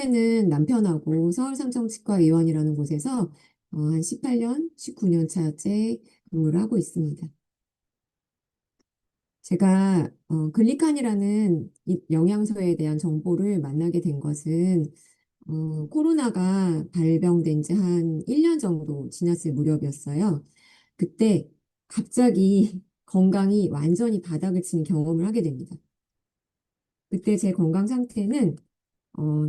요새는 남편하고 서울삼성치과의원이라는 곳에서 한 18년, 19년 차째 근무를 하고 있습니다. 제가 글리칸이라는 이 영양소에 대한 정보를 만나게 된 것은 코로나가 발병된 지 한 1년 정도 지났을 무렵이었어요. 그때 갑자기 건강이 완전히 바닥을 치는 경험을 하게 됩니다. 그때 제 건강 상태는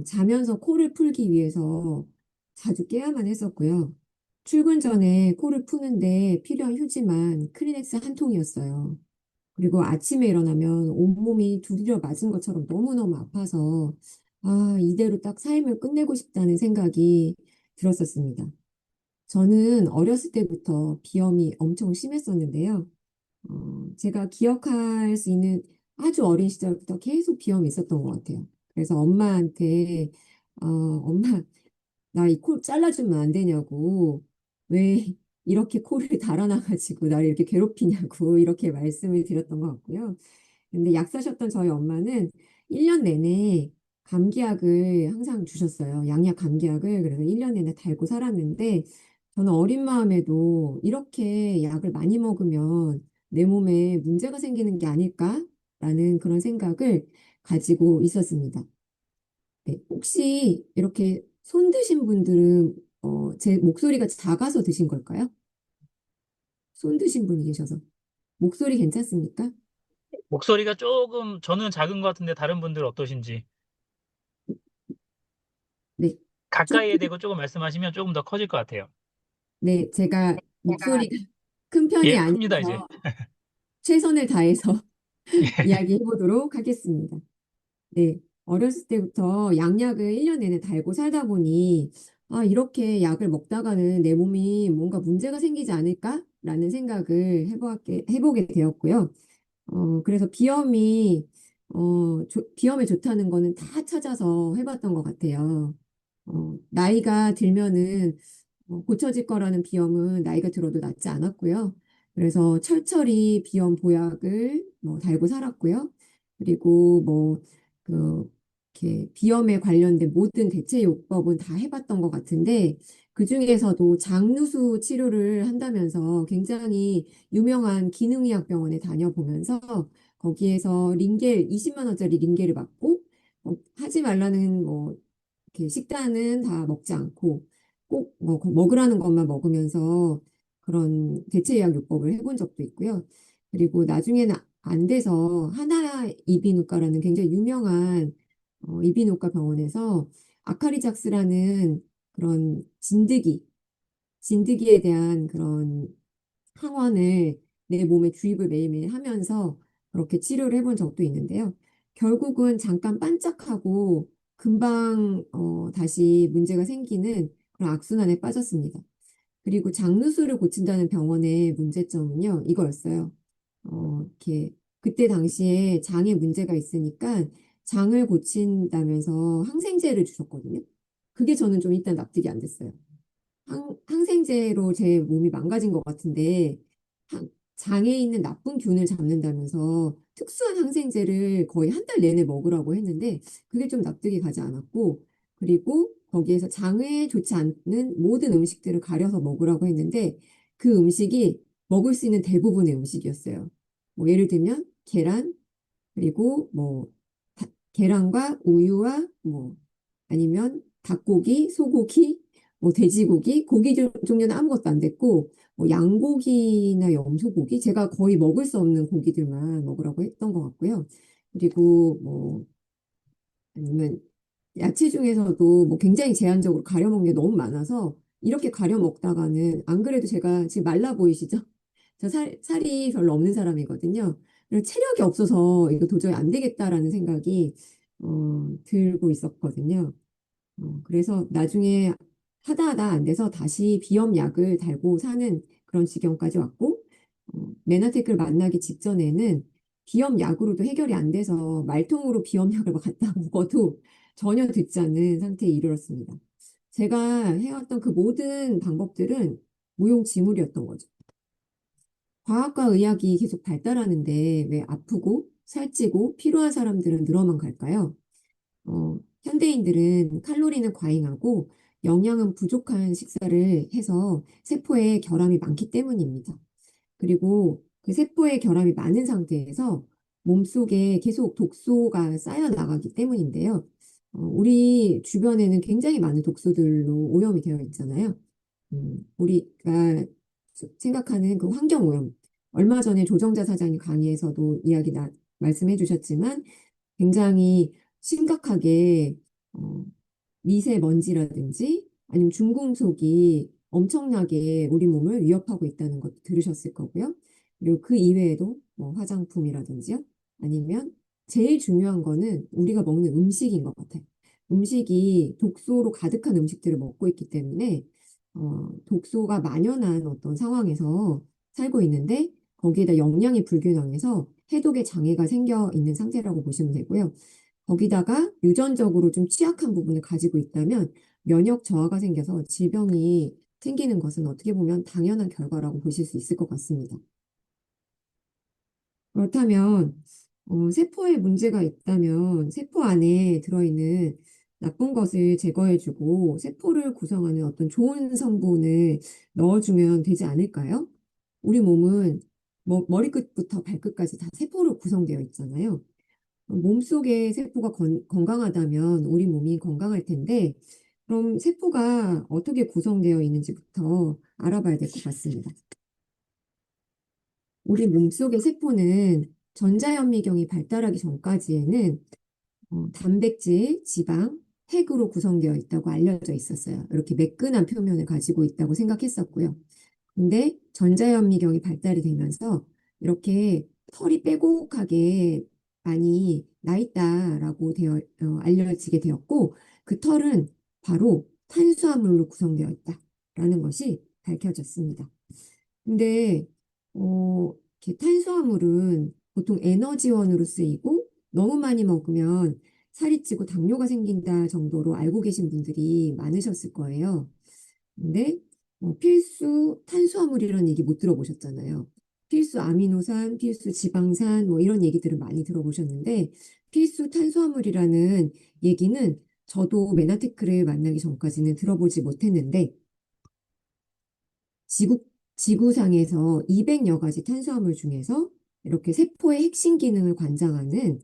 자면서 코를 풀기 위해서 자주 깨야만 했었고요. 출근 전에 코를 푸는데 필요한 휴지만 크리넥스 한 통이었어요. 그리고 아침에 일어나면 온몸이 두드려 맞은 것처럼 너무너무 아파서 아, 이대로 딱 삶을 끝내고 싶다는 생각이 들었었습니다. 저는 어렸을 때부터 비염이 엄청 심했었는데요. 제가 기억할 수 있는 아주 어린 시절부터 계속 비염이 있었던 것 같아요. 그래서 엄마한테, 엄마, 나 이 코 잘라주면 안 되냐고, 왜 이렇게 코를 달아놔가지고 나를 이렇게 괴롭히냐고, 이렇게 말씀을 드렸던 것 같고요. 근데 약 사셨던 저희 엄마는 1년 내내 감기약을 항상 주셨어요. 양약 감기약을. 그래서 1년 내내 달고 살았는데, 저는 어린 마음에도 이렇게 약을 많이 먹으면 내 몸에 문제가 생기는 게 아닐까라는 그런 생각을 가지고 있었습니다. 네, 혹시 이렇게 손 드신 분들은 제 목소리가 작아서 드신 걸까요? 손 드신 분이 계셔서. 목소리 괜찮습니까? 목소리가 조금 저는 작은 것 같은데 다른 분들 어떠신지 네. 가까이에 조금, 대고 조금 말씀하시면 조금 더 커질 것 같아요. 네, 제가 목소리가 큰 편이 예, 큽니다 이제. 아니어서 최선을 다해서 예. 이야기해 보도록 하겠습니다. 네, 어렸을 때부터 양약을 1년 내내 달고 살다 보니, 아, 이렇게 약을 먹다가는 내 몸이 뭔가 문제가 생기지 않을까라는 생각을 해보게 되었고요. 그래서 비염에 좋다는 거는 다 찾아서 해봤던 것 같아요. 나이가 들면은 고쳐질 거라는 비염은 나이가 들어도 낫지 않았고요. 그래서 철철이 비염 보약을 뭐 달고 살았고요. 그리고 이렇게 비염에 관련된 모든 대체 요법은 다 해봤던 것 같은데 그 중에서도 장누수 치료를 한다면서 굉장히 유명한 기능의학 병원에 다녀보면서 거기에서 링겔 20만 원짜리 링겔을 받고 하지 말라는 이렇게 식단은 다 먹지 않고 꼭 먹으라는 것만 먹으면서 그런 대체의학요법을 해본 적도 있고요. 그리고 나중에는 안 돼서 하나 이비인후과라는 굉장히 유명한 이비인후과 병원에서 아카리작스라는 그런 진드기에 대한 그런 항원을 내 몸에 주입을 매일매일 하면서 그렇게 치료를 해본 적도 있는데요. 결국은 잠깐 반짝하고 금방 다시 문제가 생기는 그런 악순환에 빠졌습니다. 그리고 장누수를 고친다는 병원의 문제점은요, 이거였어요. 이렇게 그때 당시에 장에 문제가 있으니까 장을 고친다면서 항생제를 주셨거든요. 그게 저는 좀 일단 납득이 안 됐어요. 항생제로 제 몸이 망가진 것 같은데 장에 있는 나쁜 균을 잡는다면서 특수한 항생제를 거의 한 달 내내 먹으라고 했는데 그게 좀 납득이 가지 않았고 그리고 거기에서 장에 좋지 않는 모든 음식들을 가려서 먹으라고 했는데 그 음식이 먹을 수 있는 대부분의 음식이었어요. 뭐 예를 들면 계란 그리고 계란과 우유와 아니면 닭고기, 소고기, 돼지고기, 종류는 아무것도 안 됐고 양고기나 염소고기 제가 거의 먹을 수 없는 고기들만 먹으라고 했던 것 같고요. 그리고 아니면 야채 중에서도 굉장히 제한적으로 가려 먹는 게 너무 많아서 이렇게 가려 먹다가는 안 그래도 제가 지금 말라 보이시죠? 저 살이 별로 없는 사람이거든요. 그리고 체력이 없어서 이거 도저히 안 되겠다라는 생각이 들고 있었거든요. 그래서 나중에 하다 하다 안 돼서 다시 비염약을 달고 사는 그런 지경까지 왔고, 메나텍을 만나기 직전에는 비염약으로도 해결이 안 돼서 말통으로 비염약을 막 갖다 먹어도 전혀 듣지 않는 상태에 이르렀습니다. 제가 해왔던 그 모든 방법들은 무용지물이었던 거죠. 과학과 의학이 계속 발달하는데 왜 아프고 살찌고 필요한 사람들은 늘어만 갈까요? 현대인들은 칼로리는 과잉하고 영양은 부족한 식사를 해서 세포에 결함이 많기 때문입니다. 그리고 그 세포에 결함이 많은 상태에서 몸속에 계속 독소가 쌓여 나가기 때문인데요. 우리 주변에는 굉장히 많은 독소들로 오염이 되어 있잖아요. 우리가 생각하는 그 환경 오염. 얼마 전에 조정자 사장님 강의에서도 말씀해 주셨지만 굉장히 심각하게 미세먼지라든지 아니면 중금속이 엄청나게 우리 몸을 위협하고 있다는 것도 들으셨을 거고요. 그리고 그 이외에도 뭐 화장품이라든지요. 아니면 제일 중요한 거는 우리가 먹는 음식인 것 같아요. 음식이 독소로 가득한 음식들을 먹고 있기 때문에 독소가 만연한 어떤 상황에서 살고 있는데 거기에다 영양이 불균형해서 해독의 장애가 생겨 있는 상태라고 보시면 되고요. 거기다가 유전적으로 좀 취약한 부분을 가지고 있다면 면역 저하가 생겨서 질병이 생기는 것은 어떻게 보면 당연한 결과라고 보실 수 있을 것 같습니다. 그렇다면 세포에 문제가 있다면 세포 안에 들어있는 나쁜 것을 제거해주고 세포를 구성하는 어떤 좋은 성분을 넣어주면 되지 않을까요? 우리 몸은 머리끝부터 발끝까지 다 세포로 구성되어 있잖아요. 몸속의 세포가 건강하다면 우리 몸이 건강할 텐데, 그럼 세포가 어떻게 구성되어 있는지부터 알아봐야 될 것 같습니다. 우리 몸속의 세포는 전자현미경이 발달하기 전까지에는 단백질, 지방, 핵으로 구성되어 있다고 알려져 있었어요. 이렇게 매끈한 표면을 가지고 있다고 생각했었고요. 근데 전자현미경이 발달이 되면서 이렇게 털이 빼곡하게 많이 나 있다라고 알려지게 되었고 그 털은 바로 탄수화물로 구성되어 있다라는 것이 밝혀졌습니다. 근데 이렇게 탄수화물은 보통 에너지원으로 쓰이고 너무 많이 먹으면 살이 찌고 당뇨가 생긴다 정도로 알고 계신 분들이 많으셨을 거예요. 근데 필수 탄수화물이라는 얘기 못 들어보셨잖아요. 필수 아미노산, 필수 지방산 뭐 이런 얘기들을 많이 들어보셨는데 필수 탄수화물이라는 얘기는 저도 메나테크를 만나기 전까지는 들어보지 못했는데 지구, 지구상에서 200여 가지 탄수화물 중에서 이렇게 세포의 핵심 기능을 관장하는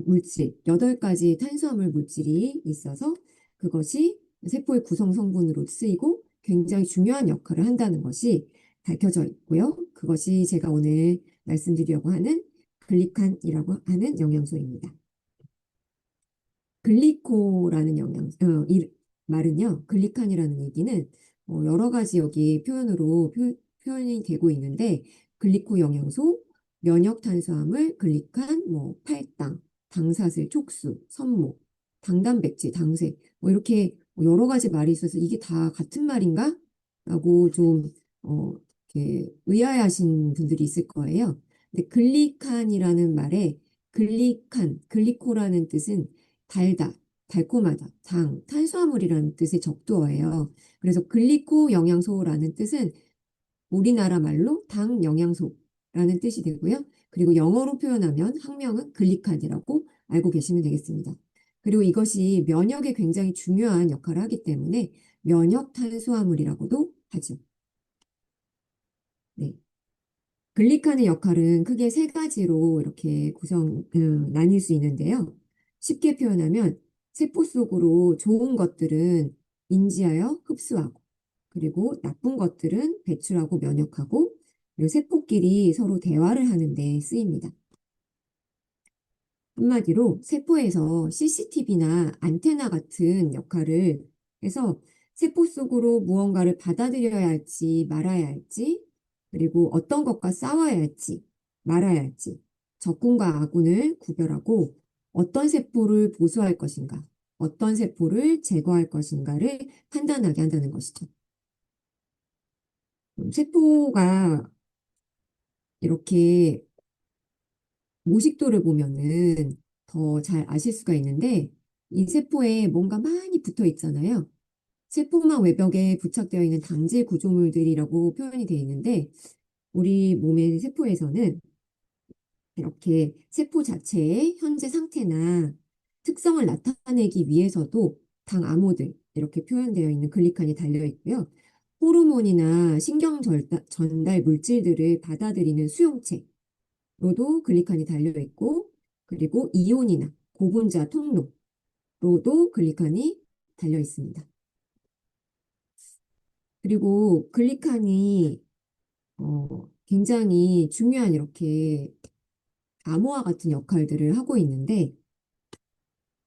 물질, 8가지 탄수화물 물질이 있어서 그것이 세포의 구성 성분으로 쓰이고 굉장히 중요한 역할을 한다는 것이 밝혀져 있고요. 그것이 제가 오늘 말씀드리려고 하는 글리칸이라고 하는 영양소입니다. 글리코라는 말은요, 글리칸이라는 얘기는 여러 가지 여기 표현이 되고 있는데, 글리코 영양소, 면역 탄수화물, 글리칸, 뭐, 팔당, 당사슬, 촉수, 섬모, 당단백질, 당색, 뭐 이렇게 여러 가지 말이 있어서 이게 다 같은 말인가? 라고 좀, 어, 이렇게 의아해하신 분들이 있을 거예요. 근데 글리칸이라는 말에 글리코라는 뜻은 달다, 달콤하다, 탄수화물이라는 뜻의 적두어예요. 그래서 글리코 영양소라는 뜻은 우리나라 말로 당 영양소라는 뜻이 되고요. 그리고 영어로 표현하면 학명은 글리칸이라고 알고 계시면 되겠습니다. 그리고 이것이 면역에 굉장히 중요한 역할을 하기 때문에 면역 탄수화물이라고도 하죠. 네. 글리칸의 역할은 크게 세 가지로 이렇게 나뉠 수 있는데요. 쉽게 표현하면 세포 속으로 좋은 것들은 인지하여 흡수하고, 그리고 나쁜 것들은 배출하고 면역하고, 그리고 세포끼리 서로 대화를 하는 데 쓰입니다. 한마디로 세포에서 CCTV나 안테나 같은 역할을 해서 세포 속으로 무언가를 받아들여야 할지 말아야 할지, 그리고 어떤 것과 싸워야 할지 말아야 할지, 적군과 아군을 구별하고 어떤 세포를 보수할 것인가, 어떤 세포를 제거할 것인가를 판단하게 한다는 것이죠. 세포가 이렇게 모식도를 보면은 더 잘 아실 수가 있는데 이 세포에 뭔가 많이 붙어 있잖아요. 세포막 외벽에 부착되어 있는 당질 구조물들이라고 표현이 되어 있는데 우리 몸의 세포에서는 이렇게 세포 자체의 현재 상태나 특성을 나타내기 위해서도 당 아모드 이렇게 표현되어 있는 글리칸이 달려 있고요. 호르몬이나 전달 물질들을 받아들이는 수용체로도 글리칸이 달려 있고, 그리고 이온이나 고분자 통로로도 글리칸이 달려 있습니다. 그리고 글리칸이 굉장히 중요한 이렇게 암호화 같은 역할들을 하고 있는데,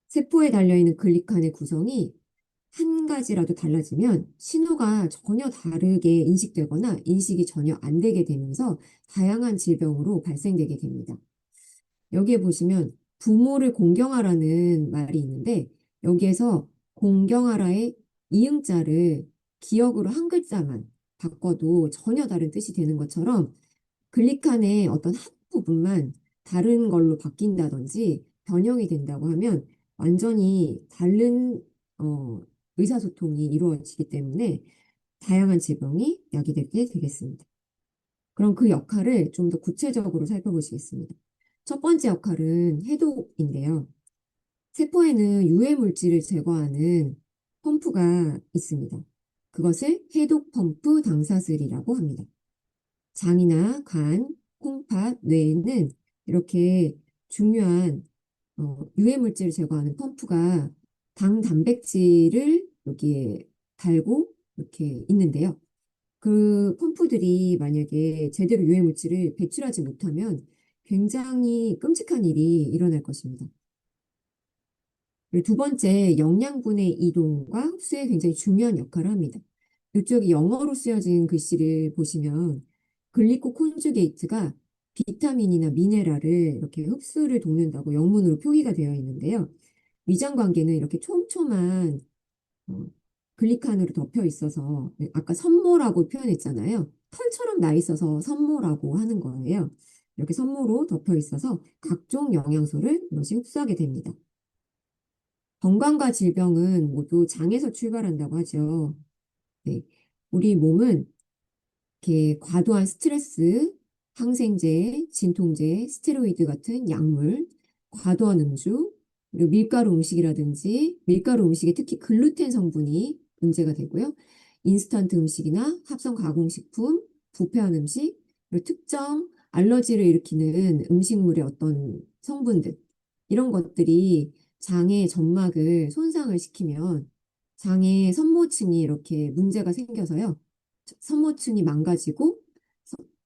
세포에 달려있는 글리칸의 구성이 한 가지라도 달라지면 신호가 전혀 다르게 인식되거나 인식이 전혀 안 되게 되면서 다양한 질병으로 발생되게 됩니다. 여기에 보시면 부모를 공경하라는 말이 있는데, 여기에서 공경하라의 이응자를 기억으로 한 글자만 바꿔도 전혀 다른 뜻이 되는 것처럼, 글리칸의 어떤 한 부분만 다른 걸로 바뀐다든지 변형이 된다고 하면 완전히 다른 어, 의사소통이 이루어지기 때문에 다양한 질병이 야기되게 되겠습니다. 그럼 그 역할을 좀 더 구체적으로 살펴보시겠습니다. 첫 번째 역할은 해독인데요. 세포에는 유해 물질을 제거하는 펌프가 있습니다. 그것을 해독 펌프 당사슬이라고 합니다. 장이나 간, 콩팥, 뇌에는 이렇게 중요한 유해 물질을 제거하는 펌프가 당 단백질을 여기에 달고 이렇게 있는데요. 그 펌프들이 만약에 제대로 유해 물질을 배출하지 못하면 굉장히 끔찍한 일이 일어날 것입니다. 그리고 두 번째, 영양분의 이동과 흡수에 굉장히 중요한 역할을 합니다. 이쪽이 영어로 쓰여진 글씨를 보시면 글리코콘주게이트가 비타민이나 미네랄을 이렇게 흡수를 돕는다고 영문으로 표기가 되어 있는데요. 위장 관계는 이렇게 촘촘한 어, 글리칸으로 덮여 있어서 아까 선모라고 표현했잖아요. 털처럼 나 있어서 선모라고 하는 거예요. 이렇게 선모로 덮여 있어서 각종 영양소를 이것이 흡수하게 됩니다. 건강과 질병은 모두 장에서 출발한다고 하죠. 네. 우리 몸은 이렇게 과도한 스트레스, 항생제, 진통제, 스테로이드 같은 약물, 과도한 음주, 그리고 밀가루 음식이라든지 밀가루 음식에 특히 글루텐 성분이 문제가 되고요. 인스턴트 음식이나 합성 가공식품, 부패한 음식, 그리고 특정 알러지를 일으키는 음식물의 어떤 성분들, 이런 것들이 장의 점막을 손상을 시키면 장의 선모층이 이렇게 문제가 생겨서요. 선모층이 망가지고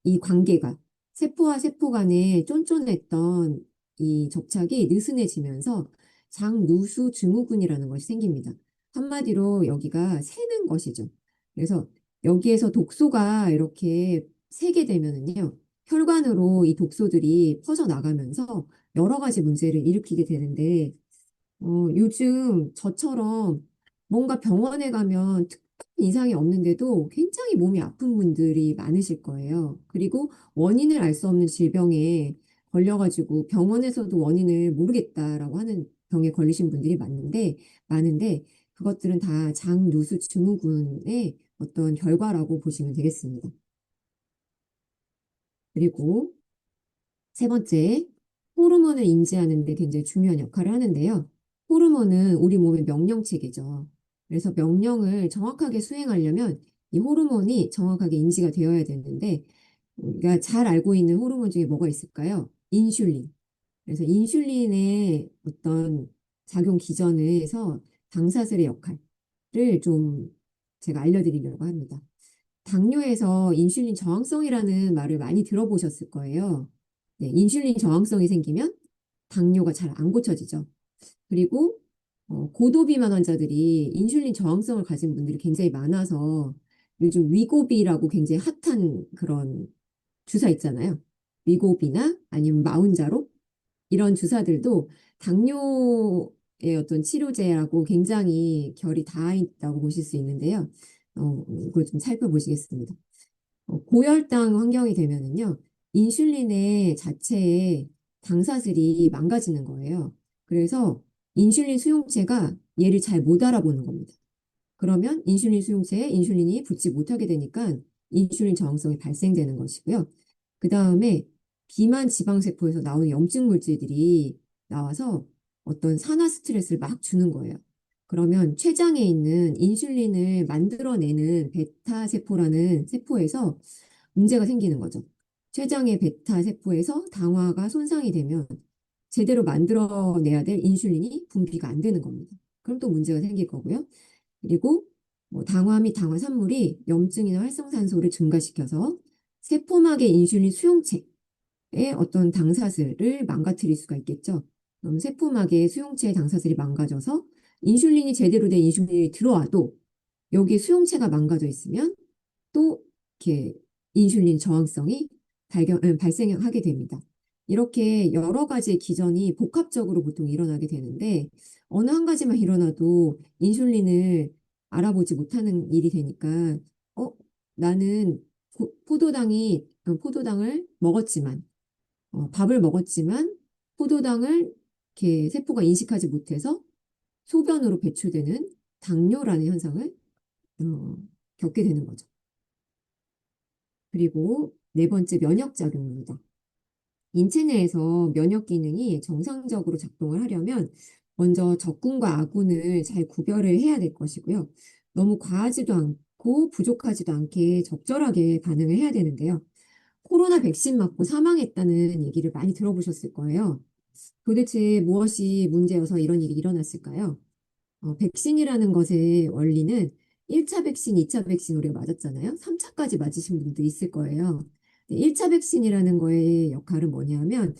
이 관계가 세포와 세포 간에 쫀쫀했던 이 접착이 느슨해지면서 장누수 증후군이라는 것이 생깁니다. 한마디로 여기가 새는 것이죠. 그래서 여기에서 독소가 이렇게 새게 되면은요, 혈관으로 이 독소들이 퍼져나가면서 여러 가지 문제를 일으키게 되는데, 요즘 저처럼 뭔가 병원에 가면 특별한 이상이 없는데도 굉장히 몸이 아픈 분들이 많으실 거예요. 그리고 원인을 알 수 없는 질병에 걸려가지고 병원에서도 원인을 모르겠다라고 하는 병에 걸리신 분들이 많은데 그것들은 다 장누수 증후군의 어떤 결과라고 보시면 되겠습니다. 그리고 세 번째, 호르몬을 인지하는 데 굉장히 중요한 역할을 하는데요. 호르몬은 우리 몸의 명령체계죠. 그래서 명령을 정확하게 수행하려면 이 호르몬이 정확하게 인지가 되어야 되는데, 우리가 잘 알고 있는 호르몬 중에 뭐가 있을까요? 인슐린. 그래서 인슐린의 어떤 작용 기전에서 당사슬의 역할을 좀 제가 알려드리려고 합니다. 당뇨에서 인슐린 저항성이라는 말을 많이 들어보셨을 거예요. 네, 인슐린 저항성이 생기면 당뇨가 잘 안 고쳐지죠. 그리고 고도비만 환자들이 인슐린 저항성을 가진 분들이 굉장히 많아서 요즘 위고비라고 굉장히 핫한 그런 주사 있잖아요. 위고비나 아니면 마운자로 이런 주사들도 당뇨의 어떤 치료제하고 굉장히 결이 닿아 있다고 보실 수 있는데요. 이걸 좀 살펴보시겠습니다. 고혈당 환경이 되면은요, 인슐린의 자체의 당사슬이 망가지는 거예요. 그래서 인슐린 수용체가 얘를 잘 못 알아보는 겁니다. 그러면 인슐린 수용체에 인슐린이 붙지 못하게 되니까 인슐린 저항성이 발생되는 것이고요. 그 다음에 비만 지방세포에서 나오는 염증 물질들이 나와서 어떤 산화 스트레스를 막 주는 거예요. 그러면 췌장에 있는 인슐린을 만들어내는 베타 세포라는 세포에서 문제가 생기는 거죠. 췌장의 베타 세포에서 당화가 손상이 되면 제대로 만들어내야 될 인슐린이 분비가 안 되는 겁니다. 그럼 또 문제가 생길 거고요. 그리고 뭐 당화 및 당화 산물이 염증이나 활성산소를 증가시켜서 세포막의 인슐린 수용체의 어떤 당사슬을 망가뜨릴 수가 있겠죠. 그럼 세포막의 수용체의 당사슬이 망가져서 인슐린이 제대로 된 인슐린이 들어와도 여기에 수용체가 망가져 있으면 또 이렇게 인슐린 저항성이 발생하게 됩니다. 이렇게 여러 가지의 기전이 복합적으로 보통 일어나게 되는데 어느 한 가지만 일어나도 인슐린을 알아보지 못하는 일이 되니까 어, 나는 포도당을 먹었지만 밥을 먹었지만 포도당을 이렇게 세포가 인식하지 못해서 소변으로 배출되는 당뇨라는 현상을 어, 겪게 되는 거죠. 그리고 네 번째 면역작용입니다. 인체 내에서 면역 기능이 정상적으로 작동을 하려면 먼저 적군과 아군을 잘 구별을 해야 될 것이고요. 너무 과하지도 않고 부족하지도 않게 적절하게 반응을 해야 되는데요. 코로나 백신 맞고 사망했다는 얘기를 많이 들어보셨을 거예요. 도대체 무엇이 문제여서 이런 일이 일어났을까요? 백신이라는 것의 원리는 1차 백신, 2차 백신 우리가 맞았잖아요. 3차까지 맞으신 분도 있을 거예요. 1차 백신이라는 거의 역할은 뭐냐면,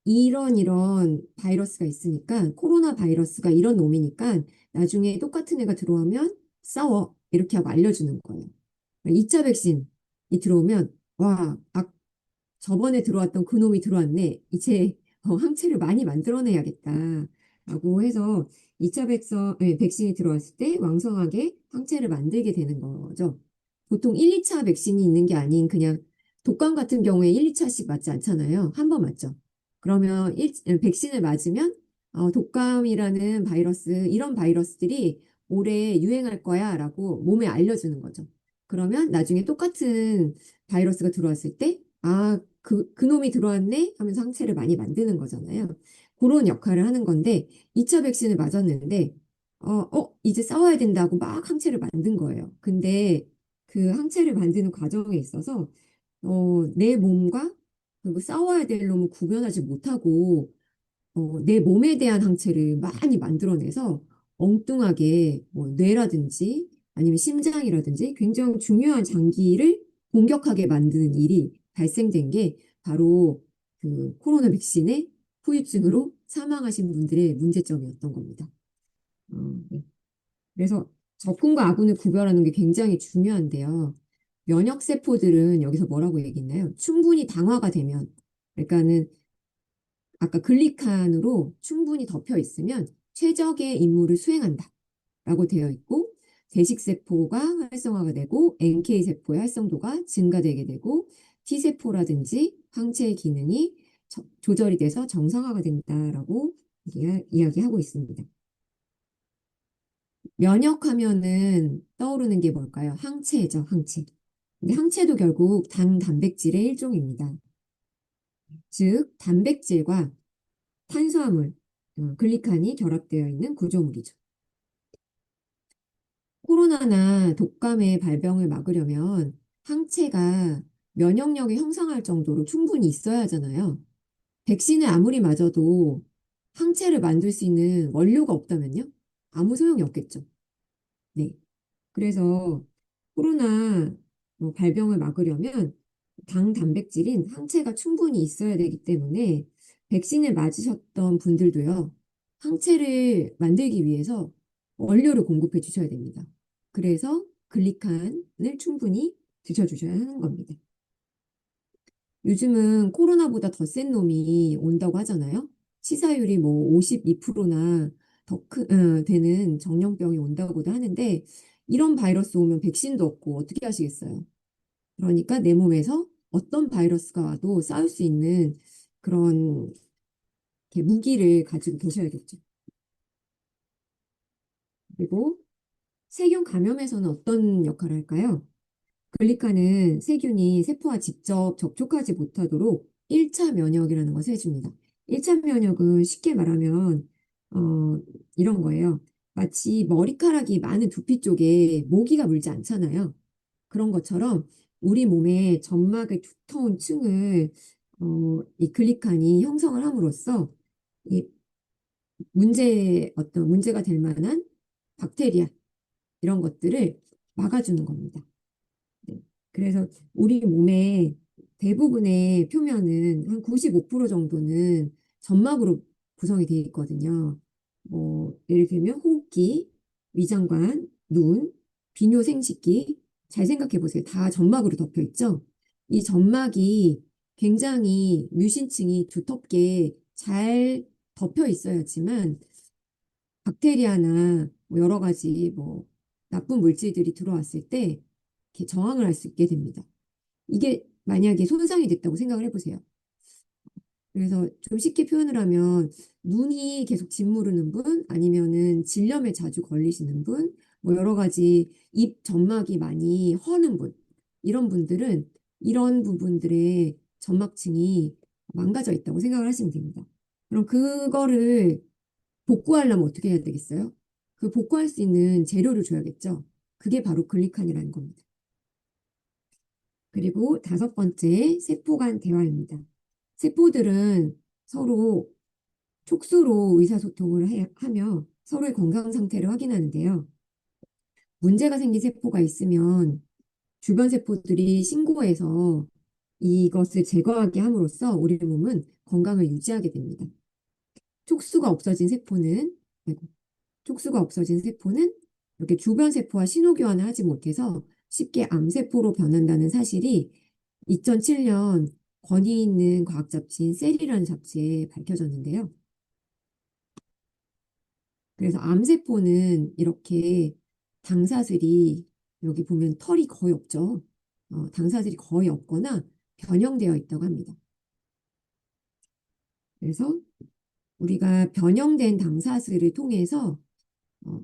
이런 바이러스가 있으니까, 코로나 바이러스가 이런 놈이니까, 나중에 똑같은 애가 들어오면 싸워. 이렇게 하고 알려주는 거예요. 2차 백신이 들어오면, 와, 저번에 들어왔던 그놈이 들어왔네. 이제 항체를 많이 만들어내야겠다. 라고 해서 2차 백신이 들어왔을 때 왕성하게 항체를 만들게 되는 거죠. 보통 1, 2차 백신이 있는 게 아닌 그냥 독감 같은 경우에 1, 2차씩 맞지 않잖아요. 한 번 맞죠. 그러면 백신을 맞으면 독감이라는 바이러스, 이런 바이러스들이 올해 유행할 거야 라고 몸에 알려주는 거죠. 그러면 나중에 똑같은 바이러스가 들어왔을 때 그놈이 들어왔네 하면서 항체를 많이 만드는 거잖아요. 그런 역할을 하는 건데, 2차 백신을 맞았는데, 이제 싸워야 된다고 막 항체를 만든 거예요. 근데 그 항체를 만드는 과정에 있어서, 내 몸과 그리고 싸워야 될 놈을 구별하지 못하고, 내 몸에 대한 항체를 많이 만들어내서 엉뚱하게 뭐 뇌라든지 아니면 심장이라든지 굉장히 중요한 장기를 공격하게 만드는 일이 발생된 게 바로 그 코로나 백신의 후유증으로 사망하신 분들의 문제점이었던 겁니다. 네. 그래서 적군과 아군을 구별하는 게 굉장히 중요한데요. 면역세포들은 여기서 뭐라고 얘기했나요? 충분히 당화가 되면, 그러니까는 아까 글리칸으로 충분히 덮여 있으면 최적의 임무를 수행한다 라고 되어 있고 대식세포가 활성화가 되고 NK세포의 활성도가 증가되게 되고 T세포라든지 항체의 기능이 조절이 돼서 정상화가 된다라고 이야기하고 있습니다. 면역하면은 떠오르는 게 뭘까요? 항체죠, 항체. 근데 항체도 결국 단백질의 일종입니다. 즉, 단백질과 탄수화물, 글리칸이 결합되어 있는 구조물이죠. 코로나나 독감의 발병을 막으려면 항체가 면역력을 형성할 정도로 충분히 있어야 하잖아요. 백신을 아무리 맞아도 항체를 만들 수 있는 원료가 없다면요? 아무 소용이 없겠죠. 네. 그래서 코로나 발병을 막으려면 단백질인 항체가 충분히 있어야 되기 때문에 백신을 맞으셨던 분들도요, 항체를 만들기 위해서 원료를 공급해 주셔야 됩니다. 그래서 글리칸을 충분히 드셔주셔야 하는 겁니다. 요즘은 코로나보다 더 센 놈이 온다고 하잖아요. 치사율이 뭐 52%나 되는 정령병이 온다고도 하는데 이런 바이러스 오면 백신도 없고 어떻게 하시겠어요? 그러니까 내 몸에서 어떤 바이러스가 와도 싸울 수 있는 그런 이렇게 무기를 가지고 계셔야겠죠. 그리고 세균 감염에서는 어떤 역할을 할까요? 글리카는 세균이 세포와 직접 접촉하지 못하도록 1차 면역이라는 것을 해줍니다. 1차 면역은 쉽게 말하면, 어, 이런 거예요. 마치 머리카락이 많은 두피 쪽에 모기가 물지 않잖아요. 그런 것처럼 우리 몸의 점막의 두터운 층을 이 글리칸이 형성을 함으로써 이 어떤 문제가 될 만한 박테리아 이런 것들을 막아주는 겁니다. 네. 그래서 우리 몸의 대부분의 표면은 한 95% 정도는 점막으로 구성이 되어 있거든요. 뭐, 예를 들면 호흡기, 위장관, 눈, 비뇨 생식기. 잘 생각해 보세요. 다 점막으로 덮여 있죠? 이 점막이 굉장히 뮤신층이 두텁게 잘 덮여 있어야지만 박테리아나 뭐 여러 가지 뭐 나쁜 물질들이 들어왔을 때 이렇게 저항을 할 수 있게 됩니다. 이게 만약에 손상이 됐다고 생각을 해보세요. 그래서 좀 쉽게 표현을 하면 눈이 계속 짓무르는 분, 아니면은 질염에 자주 걸리시는 분, 뭐 여러 가지 입 점막이 많이 허는 분, 이런 분들은 이런 부분들의 점막층이 망가져 있다고 생각을 하시면 됩니다. 그럼 그거를 복구하려면 어떻게 해야 되겠어요? 그 복구할 수 있는 재료를 줘야겠죠. 그게 바로 글리칸이라는 겁니다. 그리고 다섯 번째, 세포 간 대화입니다. 세포들은 서로 촉수로 의사소통을 하며 서로의 건강 상태를 확인하는데요. 문제가 생긴 세포가 있으면 주변 세포들이 신고해서 이것을 제거하게 함으로써 우리 몸은 건강을 유지하게 됩니다. 촉수가 없어진 세포는, 아이고, 촉수가 없어진 세포는 이렇게 주변 세포와 신호 교환을 하지 못해서 쉽게 암세포로 변한다는 사실이 2007년 권위 있는 과학 잡지인 셀이라는 잡지에 밝혀졌는데요. 그래서 암세포는 이렇게 당사슬이 여기 보면 털이 거의 없죠. 당사슬이 거의 없거나 변형되어 있다고 합니다. 그래서 우리가 변형된 당사슬을 통해서 어,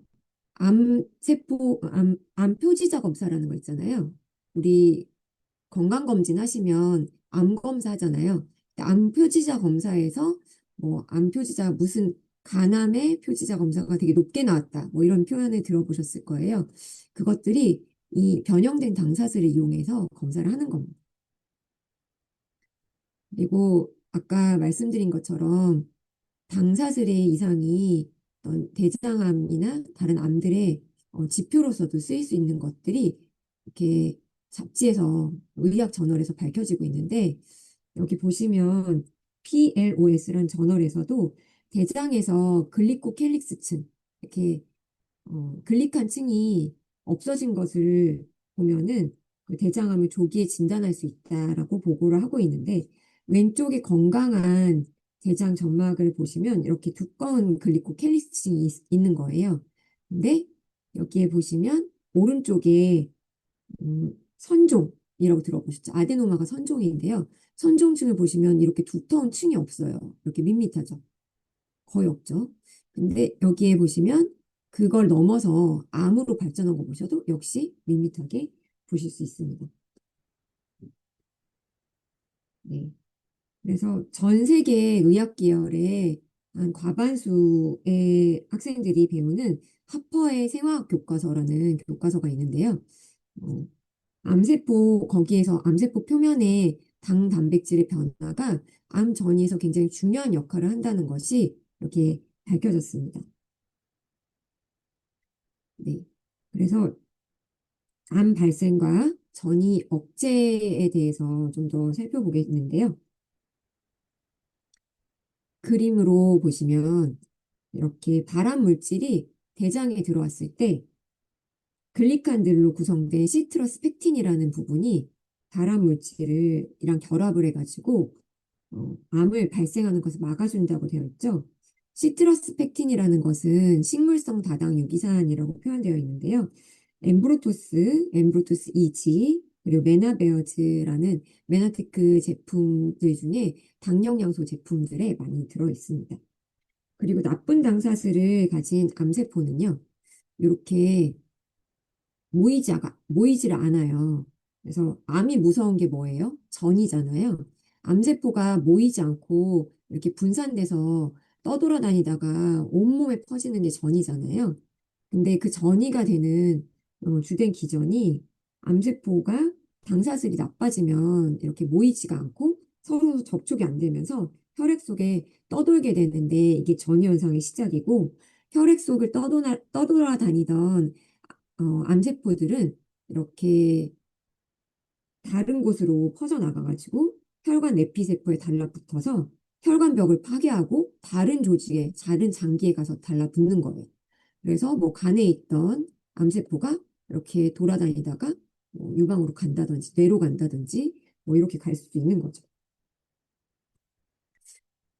암 표지자 검사라는 거 있잖아요. 우리 건강검진 하시면 암 검사 하잖아요. 암 표지자 검사에서 뭐 암 표지자 무슨 간암의 표지자 검사가 되게 높게 나왔다. 뭐 이런 표현을 들어보셨을 거예요. 그것들이 이 변형된 당사슬을 이용해서 검사를 하는 겁니다. 그리고 아까 말씀드린 것처럼 당사슬의 이상이 어떤 대장암이나 다른 암들의 지표로서도 쓰일 수 있는 것들이 이렇게 잡지에서 의학 저널에서 밝혀지고 있는데 여기 보시면 PLOS라는 저널에서도 대장에서 글리코캘릭스층 이렇게 글리칸 층이 없어진 것을 보면은 그 대장암을 조기에 진단할 수 있다라고 보고를 하고 있는데 왼쪽에 건강한 대장 점막을 보시면 이렇게 두꺼운 글리코캘릭스층이 있는 거예요. 근데 여기에 보시면 오른쪽에 선종이라고 들어보셨죠? 아데노마가 선종인데요. 선종층을 보시면 이렇게 두터운 층이 없어요. 이렇게 밋밋하죠. 거의 없죠. 근데 여기에 보시면 그걸 넘어서 암으로 발전한 거 보셔도 역시 밋밋하게 보실 수 있습니다. 네. 그래서 전 세계 의학 계열의 한 과반수의 학생들이 배우는 하퍼의 생화학 교과서라는 교과서가 있는데요. 어, 거기에서 암세포 표면의 당 단백질의 변화가 암 전이에서 굉장히 중요한 역할을 한다는 것이 이렇게 밝혀졌습니다. 네. 그래서 암 발생과 전이 억제에 대해서 좀 더 살펴보겠는데요. 그림으로 보시면 이렇게 발암 물질이 대장에 들어왔을 때 글리칸들로 구성된 시트러스 펙틴이라는 부분이 발암 물질이랑 결합을 해가지고 암을 발생하는 것을 막아준다고 되어 있죠. 시트러스 펙틴이라는 것은 식물성 다당 유기산이라고 표현되어 있는데요. 엠브로토스 이지, 그리고 메나베어즈라는 메나테크 제품들 중에 당영양소 제품들에 많이 들어 있습니다. 그리고 나쁜 당사슬을 가진 암세포는요, 이렇게 모이지를 않아요. 그래서 암이 무서운 게 뭐예요? 전이잖아요. 암세포가 모이지 않고 이렇게 분산돼서 떠돌아다니다가 온몸에 퍼지는 게 전이잖아요. 근데 그 전이가 되는 주된 기전이 암세포가 당사슬이 나빠지면 이렇게 모이지가 않고 서로 접촉이 안 되면서 혈액 속에 떠돌게 되는데 이게 전이 현상의 시작이고 혈액 속을 떠돌아다니던 암세포들은 이렇게 다른 곳으로 퍼져나가가지고 혈관 내피세포에 달라붙어서 혈관벽을 파괴하고 다른 조직에, 다른 장기에 가서 달라붙는 거예요. 그래서 뭐 간에 있던 암세포가 이렇게 돌아다니다가 뭐 유방으로 간다든지 뇌로 간다든지 뭐 이렇게 갈 수도 있는 거죠.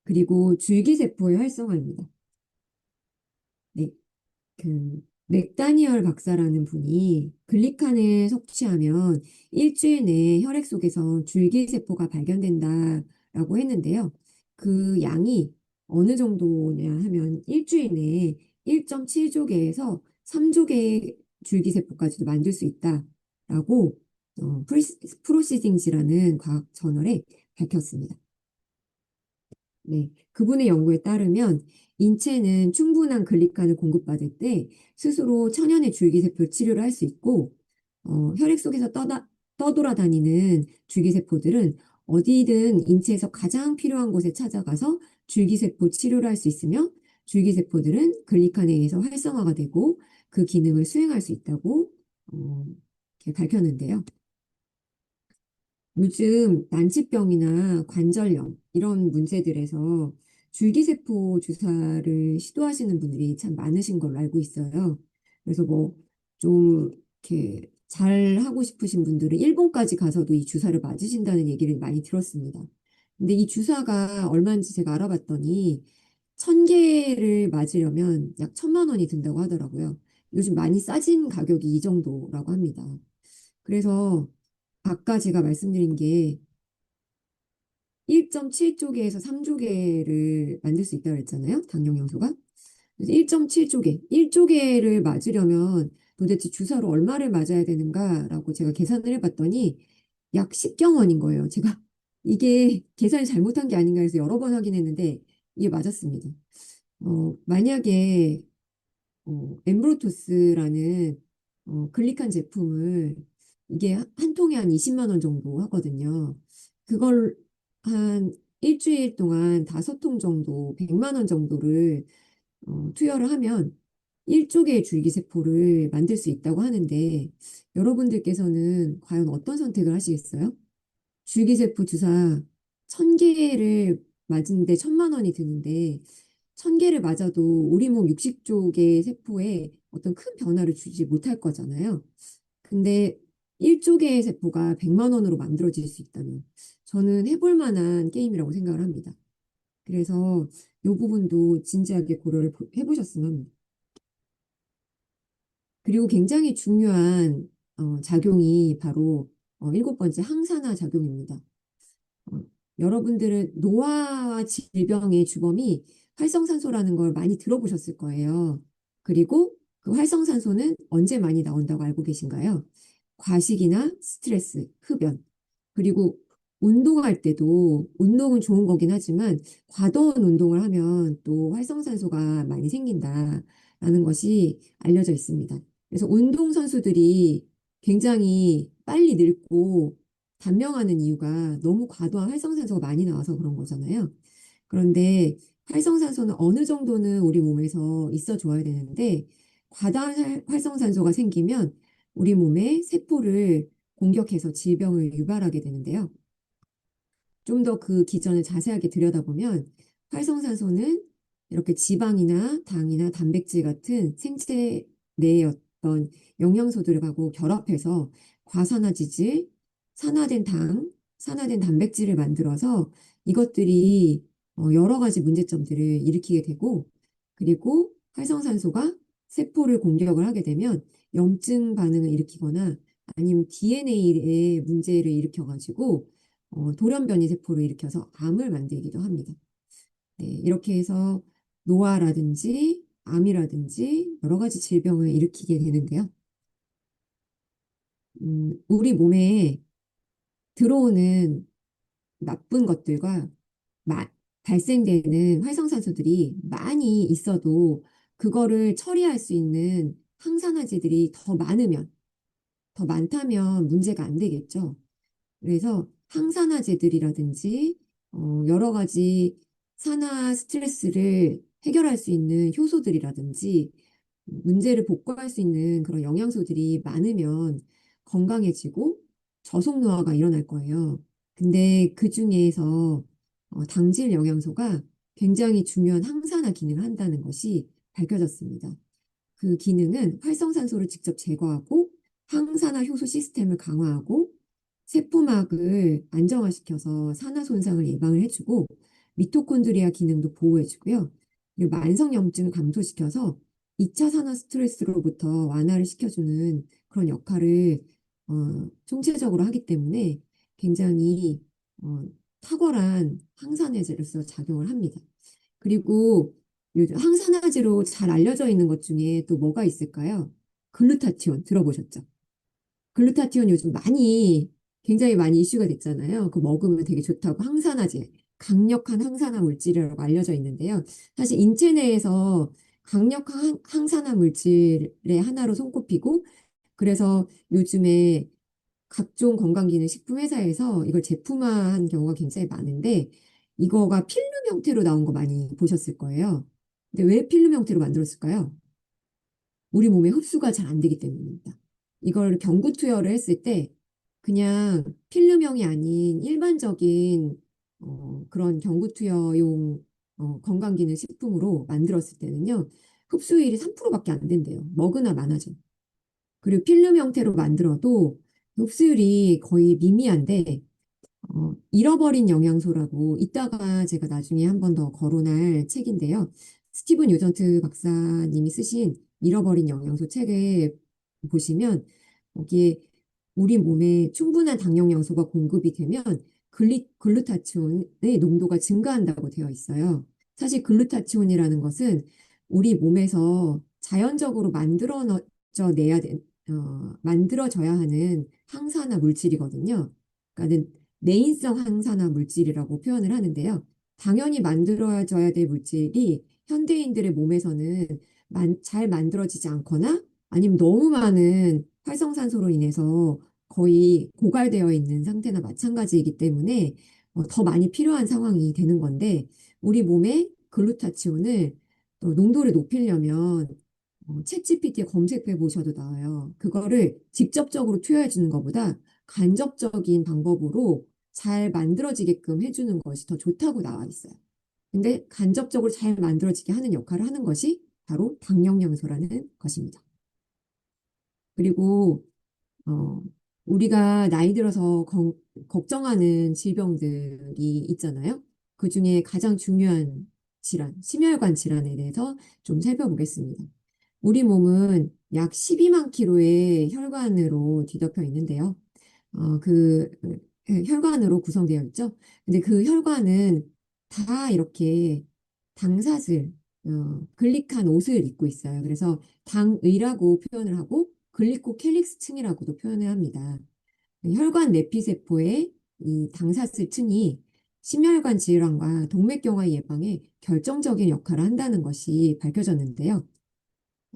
그리고 줄기세포의 활성화입니다. 네, 그 맥다니얼 박사라는 분이 글리칸을 섭취하면 일주일 내에 혈액 속에서 줄기세포가 발견된다라고 했는데요. 그 양이 어느 정도냐 하면 일주일 내에 1.7조개에서 3조개의 줄기세포까지도 만들 수 있다라고 프로시딩지라는 과학 저널에 밝혔습니다. 네, 그분의 연구에 따르면 인체는 충분한 글리칸을 공급받을 때 스스로 천연의 줄기세포 치료를 할 수 있고, 혈액 속에서 떠돌아다니는 줄기세포들은 어디든 인체에서 가장 필요한 곳에 찾아가서 줄기세포 치료를 할 수 있으며, 줄기세포들은 글리칸에 의해서 활성화가 되고 그 기능을 수행할 수 있다고 어, 이렇게 밝혔는데요. 요즘 난치병이나 관절염 이런 문제들에서 줄기세포 주사를 시도하시는 분들이 참 많으신 걸로 알고 있어요. 그래서 뭐 좀 이렇게 잘 하고 싶으신 분들은 일본까지 가서도 이 주사를 맞으신다는 얘기를 많이 들었습니다. 근데 이 주사가 얼마인지 제가 알아봤더니 1,000개를 맞으려면 약 1,000만 원이 든다고 하더라고요. 요즘 많이 싸진 가격이 이 정도라고 합니다. 그래서 아까 제가 말씀드린 게 1.7조개에서 3조개를 만들 수 있다고 했잖아요. 당뇨 영소가. 그래서 1.7조개, 1조개를 맞으려면 도대체 주사로 얼마를 맞아야 되는가라고 제가 계산을 해봤더니 약 10경원인 거예요. 제가 이게 계산을 잘못한 게 아닌가 해서 여러 번 확인했는데 이게 맞았습니다. 만약에 엠브로토스라는 글리칸 제품을 이게 한 통에 한 20만 원 정도 하거든요. 그걸 한 일주일 동안 5통 정도 100만 원 정도를 투여를 하면 1조개의 줄기세포를 만들 수 있다고 하는데 여러분들께서는 과연 어떤 선택을 하시겠어요? 줄기세포 주사 1,000개를 맞는데 1,000만 원이 드는데 1,000개를 맞아도 우리 몸 60쪽의 세포에 어떤 큰 변화를 주지 못할 거잖아요. 근데 1조개의 세포가 100만 원으로 만들어질 수 있다면 저는 해볼 만한 게임이라고 생각을 합니다. 그래서 이 부분도 진지하게 고려를 해보셨으면 합니다. 그리고 굉장히 중요한 작용이 바로 일곱 번째 항산화 작용입니다. 어, 여러분들은 노화와 질병의 주범이 활성산소라는 걸 많이 들어보셨을 거예요. 그리고 그 활성산소는 언제 많이 나온다고 알고 계신가요? 과식이나 스트레스, 흡연, 그리고 운동할 때도 운동은 좋은 거긴 하지만 과도한 운동을 하면 또 활성산소가 많이 생긴다라는 것이 알려져 있습니다. 그래서 운동선수들이 굉장히 빨리 늙고 단명하는 이유가 너무 과도한 활성산소가 많이 나와서 그런 거잖아요. 그런데 활성산소는 어느 정도는 우리 몸에서 있어 줘야 되는데 과다한 활성산소가 생기면 우리 몸의 세포를 공격해서 질병을 유발하게 되는데요. 좀 더 그 기전을 자세하게 들여다보면 활성산소는 이렇게 지방이나 당이나 단백질 같은 생체 내의 어떤 영양소들하고 결합해서 과산화지질, 산화된 당, 산화된 단백질을 만들어서 이것들이 여러 가지 문제점들을 일으키게 되고 그리고 활성산소가 세포를 공격을 하게 되면 염증 반응을 일으키거나 아니면 DNA에 문제를 일으켜가지고 돌연변이 세포를 일으켜서 암을 만들기도 합니다. 네, 이렇게 해서 노화라든지 암이라든지 여러 가지 질병을 일으키게 되는데요. 우리 몸에 들어오는 나쁜 것들과 마- 발생되는 활성산소들이 많이 있어도 그거를 처리할 수 있는 항산화제들이 더 많다면 문제가 안 되겠죠. 그래서 항산화제들이라든지 여러 가지 산화 스트레스를 해결할 수 있는 효소들이라든지 문제를 복구할 수 있는 그런 영양소들이 많으면 건강해지고 저속 노화가 일어날 거예요. 근데 그 중에서 당질 영양소가 굉장히 중요한 항산화 기능을 한다는 것이 밝혀졌습니다. 그 기능은 활성산소를 직접 제거하고 항산화 효소 시스템을 강화하고 세포막을 안정화시켜서 산화 손상을 예방을 해주고 미토콘드리아 기능도 보호해주고요. 그리고 만성염증을 감소시켜서 2차 산화 스트레스로부터 완화를 시켜주는 그런 역할을 총체적으로 하기 때문에 굉장히 어, 탁월한 항산화제로서 작용을 합니다. 그리고 요즘 항산화제로 잘 알려져 있는 것 중에 또 뭐가 있을까요? 글루타티온 들어보셨죠? 글루타티온 요즘 굉장히 많이 이슈가 됐잖아요. 그 먹으면 되게 좋다고 항산화제, 강력한 항산화 물질이라고 알려져 있는데요. 사실 인체 내에서 강력한 항산화 물질의 하나로 손꼽히고 그래서 요즘에 각종 건강기능 식품 회사에서 이걸 제품화한 경우가 굉장히 많은데 이거가 필름 형태로 나온 거 많이 보셨을 거예요. 근데 왜 필름 형태로 만들었을까요? 우리 몸에 흡수가 잘 안 되기 때문입니다. 이걸 경구 투여를 했을 때 그냥 필름형이 아닌 일반적인 그런 경구 투여용 건강기능 식품으로 만들었을 때는요. 흡수율이 3%밖에 안 된대요. 먹으나 마나죠. 그리고 필름 형태로 만들어도 흡수율이 거의 미미한데 잃어버린 영양소라고 이따가 제가 나중에 한 번 더 거론할 책인데요. 스티븐 요전트 박사님이 쓰신 잃어버린 영양소 책을 보시면 거기에 우리 몸에 충분한 당영 양소가 공급이 되면 글루타치온의 농도가 증가한다고 되어 있어요. 사실 글루타치온이라는 것은 우리 몸에서 자연적으로 만들어져야 하는 항산화 물질이거든요. 그러니까 내인성 항산화 물질이라고 표현을 하는데요. 당연히 만들어져야 될 물질이 현대인들의 몸에서는 잘 만들어지지 않거나 아니면 너무 많은 활성산소로 인해서 거의 고갈되어 있는 상태나 마찬가지이기 때문에 더 많이 필요한 상황이 되는 건데 우리 몸에 글루타치온을 또 농도를 높이려면 챗GPT에 검색해 보셔도 나와요. 그거를 직접적으로 투여해 주는 것보다 간접적인 방법으로 잘 만들어지게끔 해주는 것이 더 좋다고 나와 있어요. 근데 간접적으로 잘 만들어지게 하는 역할을 하는 것이 바로 당영양소라는 것입니다. 그리고 어, 우리가 나이 들어서 걱정하는 질병들이 있잖아요. 그 중에 가장 중요한 질환, 심혈관 질환에 대해서 좀 살펴보겠습니다. 우리 몸은 약 12만 킬로의 혈관으로 뒤덮여 있는데요. 혈관으로 구성되어 있죠. 근데 그 혈관은 다 이렇게 당사슬, 글리칸 옷을 입고 있어요. 그래서 당의라고 표현을 하고 글리코캘릭스층이라고도 표현을 합니다. 혈관 내피세포의 이 당사슬 층이 심혈관 질환과 동맥경화 예방에 결정적인 역할을 한다는 것이 밝혀졌는데요.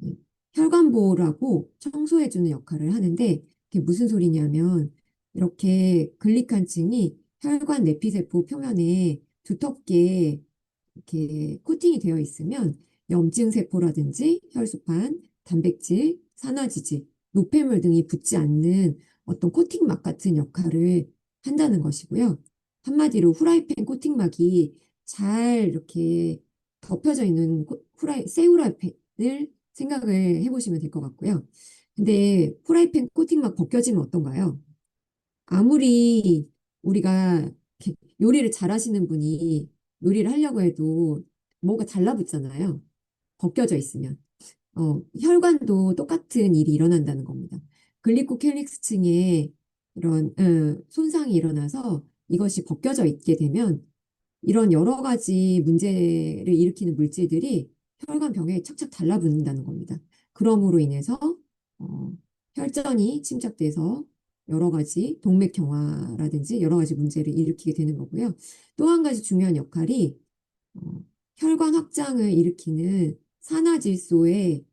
이 혈관 보호를 하고 청소해주는 역할을 하는데 그게 무슨 소리냐면 이렇게 글리칸층이 혈관 내피세포 표면에 두텁게 이렇게 코팅이 되어 있으면 염증 세포라든지 혈소판, 단백질, 산화지질, 노폐물 등이 붙지 않는 어떤 코팅막 같은 역할을 한다는 것이고요. 한마디로 후라이팬 코팅막이 잘 이렇게 덮여져 있는 새 후라이팬을 생각을 해보시면 될 것 같고요. 근데 후라이팬 코팅막 벗겨지면 어떤가요? 아무리 우리가 이렇게 요리를 잘하시는 분이 요리를 하려고 해도 뭐가 달라붙잖아요. 벗겨져 있으면. 혈관도 똑같은 일이 일어난다는 겁니다. 글리코캘릭스층에 이런 손상이 일어나서 이것이 벗겨져 있게 되면 이런 여러 가지 문제를 일으키는 물질들이 혈관벽에 착착 달라붙는다는 겁니다. 그러므로 인해서 어, 혈전이 침착돼서 여러 가지 동맥경화라든지 여러 가지 문제를 일으키게 되는 거고요. 또 한 가지 중요한 역할이 어, 혈관 확장을 일으키는 산화질소의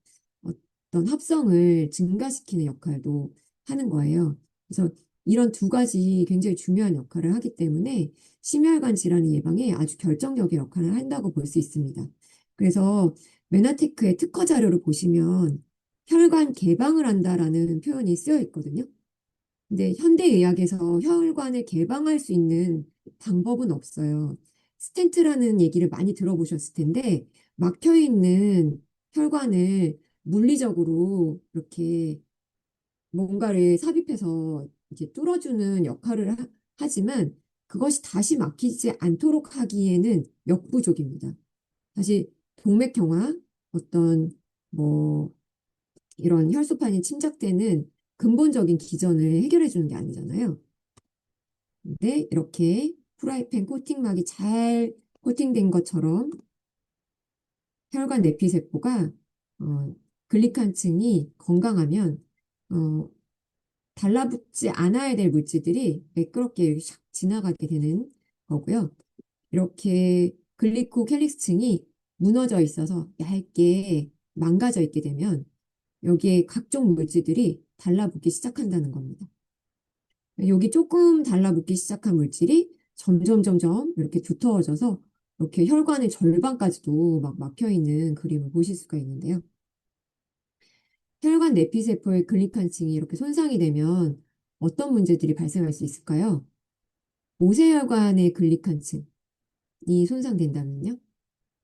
어떤 합성을 증가시키는 역할도 하는 거예요. 그래서 이런 두 가지 굉장히 중요한 역할을 하기 때문에 심혈관 질환 예방에 아주 결정적인 역할을 한다고 볼 수 있습니다. 그래서 메나테크의 특허 자료를 보시면 혈관 개방을 한다라는 표현이 쓰여 있거든요. 근데 현대의학에서 혈관을 개방할 수 있는 방법은 없어요. 스텐트라는 얘기를 많이 들어보셨을 텐데, 막혀 있는 혈관을 물리적으로 이렇게 뭔가를 삽입해서 이제 뚫어주는 역할을 하지만 그것이 다시 막히지 않도록 하기에는 역부족입니다. 사실 동맥경화, 어떤 뭐 이런 혈소판이 침착되는 근본적인 기전을 해결해 주는 게 아니잖아요. 근데 이렇게 프라이팬 코팅막이 잘 코팅된 것처럼 혈관 내피세포가 어, 글리칸층이 건강하면 어, 달라붙지 않아야 될 물질들이 매끄럽게 이렇게 샥 지나가게 되는 거고요. 이렇게 글리코캘릭스층이 무너져 있어서 얇게 망가져 있게 되면 여기에 각종 물질들이 달라붙기 시작한다는 겁니다. 여기 조금 달라붙기 시작한 물질이 점점 이렇게 두터워져서 이렇게 혈관의 절반까지도 막 막혀 있는 그림을 보실 수가 있는데요. 혈관 내피세포의 글리칸층이 이렇게 손상이 되면 어떤 문제들이 발생할 수 있을까요? 모세혈관의 글리칸층이 손상된다면요?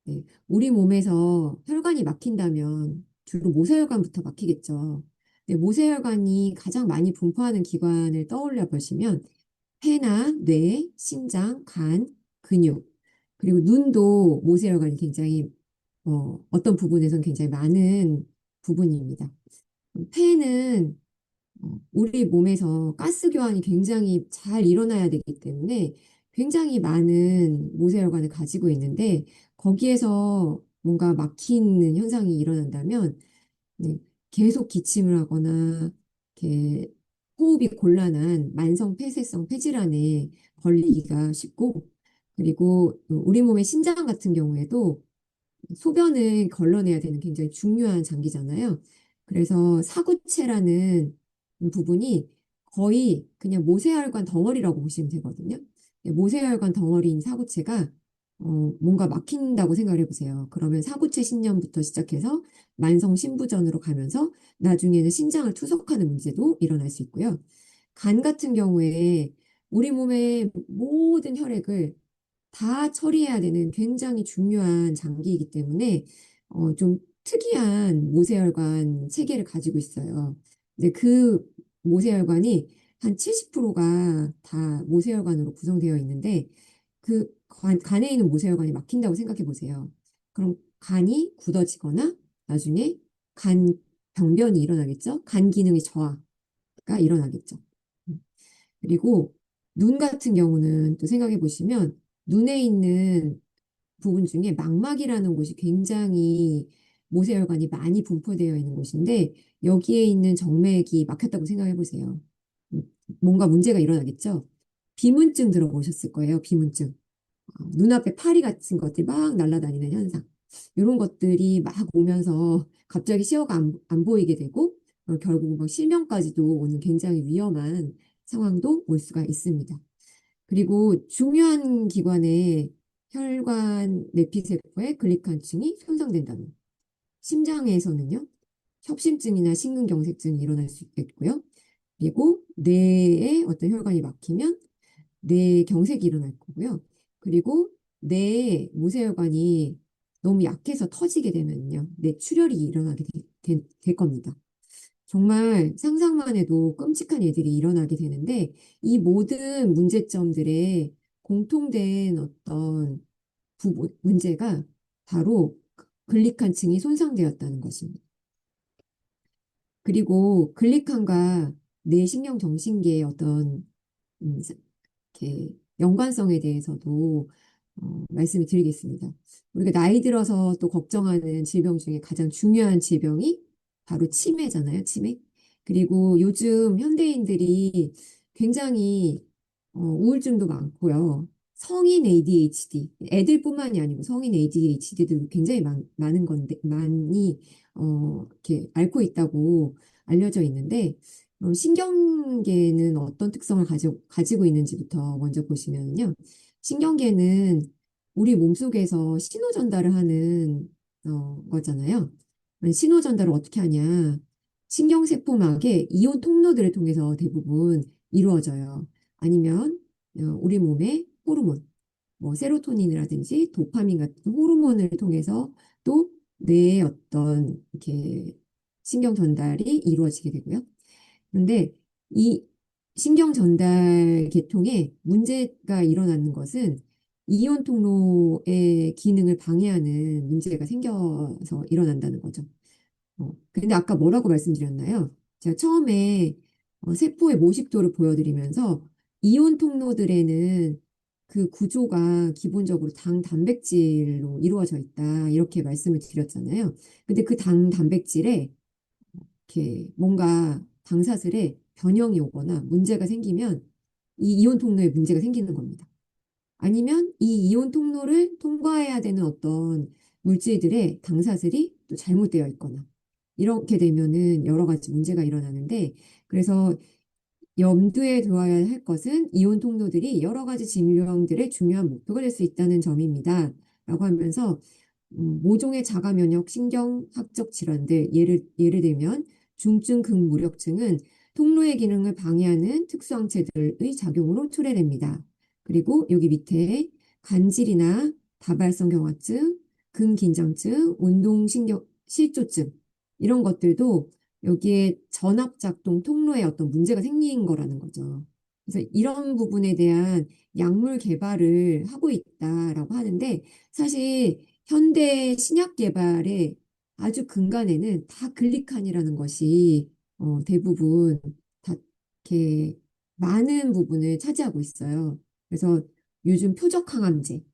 네, 우리 몸에서 혈관이 막힌다면 주로 모세혈관부터 막히겠죠. 네, 모세혈관이 가장 많이 분포하는 기관을 떠올려 보시면 폐나 뇌, 심장, 간, 근육, 그리고 눈도 모세혈관이 굉장히 어떤 부분에서는 굉장히 많은 부분입니다. 폐는 우리 몸에서 가스 교환이 굉장히 잘 일어나야 되기 때문에 굉장히 많은 모세혈관을 가지고 있는데 거기에서 뭔가 막히는 현상이 일어난다면 네, 계속 기침을 하거나 이렇게 호흡이 곤란한 만성 폐쇄성 폐질환에 걸리기가 쉽고 그리고 우리 몸의 심장 같은 경우에도 소변을 걸러내야 되는 굉장히 중요한 장기잖아요. 그래서 사구체라는 부분이 거의 그냥 모세혈관 덩어리라고 보시면 되거든요. 모세혈관 덩어리인 사구체가 뭔가 막힌다고 생각을 해보세요. 그러면 사구체 신염부터 시작해서 만성 신부전으로 가면서 나중에는 신장을 투석하는 문제도 일어날 수 있고요. 간 같은 경우에 우리 몸의 모든 혈액을 다 처리해야 되는 굉장히 중요한 장기이기 때문에 좀 특이한 모세혈관 체계를 가지고 있어요. 근데 그 모세혈관이 한 70%가 다 모세혈관으로 구성되어 있는데 그 간에 있는 모세혈관이 막힌다고 생각해 보세요. 그럼 간이 굳어지거나 나중에 간 병변이 일어나겠죠? 간 기능의 저하가 일어나겠죠. 음. 그리고 눈 같은 경우는 또 생각해 보시면 눈에 있는 부분 중에 망막이라는 곳이 굉장히 모세혈관이 많이 분포되어 있는 곳인데 여기에 있는 정맥이 막혔다고 생각해 보세요. 음, 뭔가 문제가 일어나겠죠? 비문증 들어보셨을 거예요. 비문증. 눈앞에 파리 같은 것들이 막 날아다니는 현상. 이런 것들이 막 오면서 갑자기 시야가 안 보이게 되고 결국 막 실명까지도 오는 굉장히 위험한 상황도 올 수가 있습니다. 그리고 중요한 기관에 혈관 내피세포의 글리칸층이 손상된다면 심장에서는요 협심증이나 심근경색증이 일어날 수 있겠고요. 그리고 뇌에 어떤 혈관이 막히면 뇌 경색이 일어날 거고요. 그리고 뇌의 모세혈관이 너무 약해서 터지게 되면요. 뇌 출혈이 일어나게 될 겁니다. 정말 상상만 해도 끔찍한 일들이 일어나게 되는데 이 모든 문제점들의 공통된 어떤 문제가 바로 글리칸층이 손상되었다는 것입니다. 그리고 글리칸과 뇌신경정신계의 어떤 음, 이렇게 연관성에 대해서도 말씀을 드리겠습니다. 우리가 나이 들어서 또 걱정하는 질병 중에 가장 중요한 질병이 바로 치매잖아요, 치매. 그리고 요즘 현대인들이 굉장히 우울증도 많고요. 성인 ADHD, 애들뿐만이 아니고 성인 ADHD도 굉장히 많은 건데, 많이 이렇게 앓고 있다고 알려져 있는데, 신경계는 어떤 특성을 가지고 있는지부터 먼저 보시면요. 신경계는 우리 몸속에서 신호 전달을 하는 거잖아요. 신호 전달을 어떻게 하냐? 신경세포막의 이온 통로들을 통해서 대부분 이루어져요. 아니면 우리 몸의 호르몬, 뭐 세로토닌이라든지 도파민 같은 호르몬을 통해서 또 뇌의 어떤 이렇게 신경 전달이 이루어지게 되고요. 그런데 이 신경 전달 계통에 문제가 일어나는 것은 이온 통로의 기능을 방해하는 문제가 생겨서 일어난다는 거죠. 근데 아까 뭐라고 말씀드렸나요? 제가 처음에 세포의 모식도를 보여드리면서 이온 통로들에는 그 구조가 기본적으로 단백질로 이루어져 있다. 이렇게 말씀을 드렸잖아요. 근데 그 단백질에 이렇게 뭔가 당사슬에 변형이 오거나 문제가 생기면 이 이온 통로에 문제가 생기는 겁니다. 아니면 이 이온 통로를 통과해야 되는 어떤 물질들의 당사슬이 또 잘못되어 있거나 이렇게 되면은 여러 가지 문제가 일어나는데 그래서 염두에 두어야 할 것은 이온 통로들이 여러 가지 질병들의 중요한 목표가 될 수 있다는 점입니다. 라고 하면서 모종의 자가 면역 신경학적 질환들 예를 들면 중증 극무력증은 통로의 기능을 방해하는 특수항체들의 작용으로 초래됩니다. 그리고 여기 밑에 간질이나 다발성 경화증, 근긴장증, 운동신경 실조증 이런 것들도 여기에 전압작동 통로에 어떤 문제가 생긴 거라는 거죠. 그래서 이런 부분에 대한 약물 개발을 하고 있다라고 하는데 사실 현대 신약 개발의 아주 근간에는 다 글리칸이라는 것이 대부분 다 이렇게 많은 부분을 차지하고 있어요. 그래서 요즘 표적 항암제,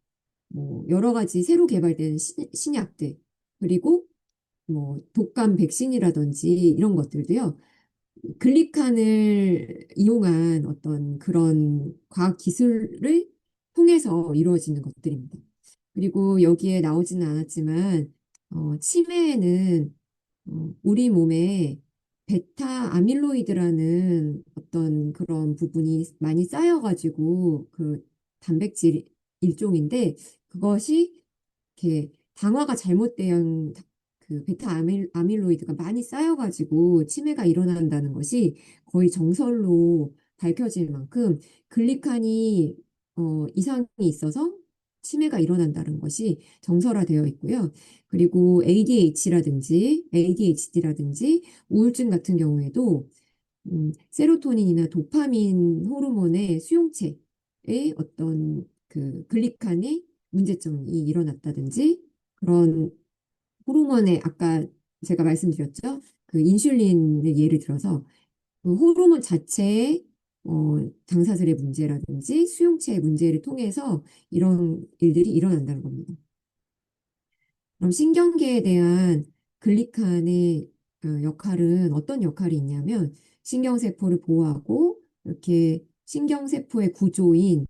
뭐 여러 가지 새로 개발된 신약들, 그리고 뭐 독감 백신이라든지 이런 것들도요. 글리칸을 이용한 어떤 그런 과학 기술을 통해서 이루어지는 것들입니다. 그리고 여기에 나오지는 않았지만 치매에는 우리 몸에 베타 아밀로이드라는 어떤 그런 부분이 많이 쌓여가지고 그 단백질 일종인데 그것이 이렇게 당화가 잘못된 그 베타 아밀로이드가 많이 쌓여가지고 치매가 일어난다는 것이 거의 정설로 밝혀질 만큼 글리칸이 이상이 있어서 치매가 일어난다는 것이 정설화되어 있고요. 그리고 ADHD라든지 우울증 같은 경우에도 세로토닌이나 도파민 호르몬의 수용체의 어떤 그 글리칸의 문제점이 일어났다든지 그런 호르몬의 아까 제가 말씀드렸죠. 그 인슐린을 예를 들어서 그 호르몬 자체의 당사슬의 문제라든지 수용체의 문제를 통해서 이런 일들이 일어난다는 겁니다. 그럼 신경계에 대한 글리칸의 역할은 어떤 역할이 있냐면 신경세포를 보호하고 이렇게 신경세포의 구조인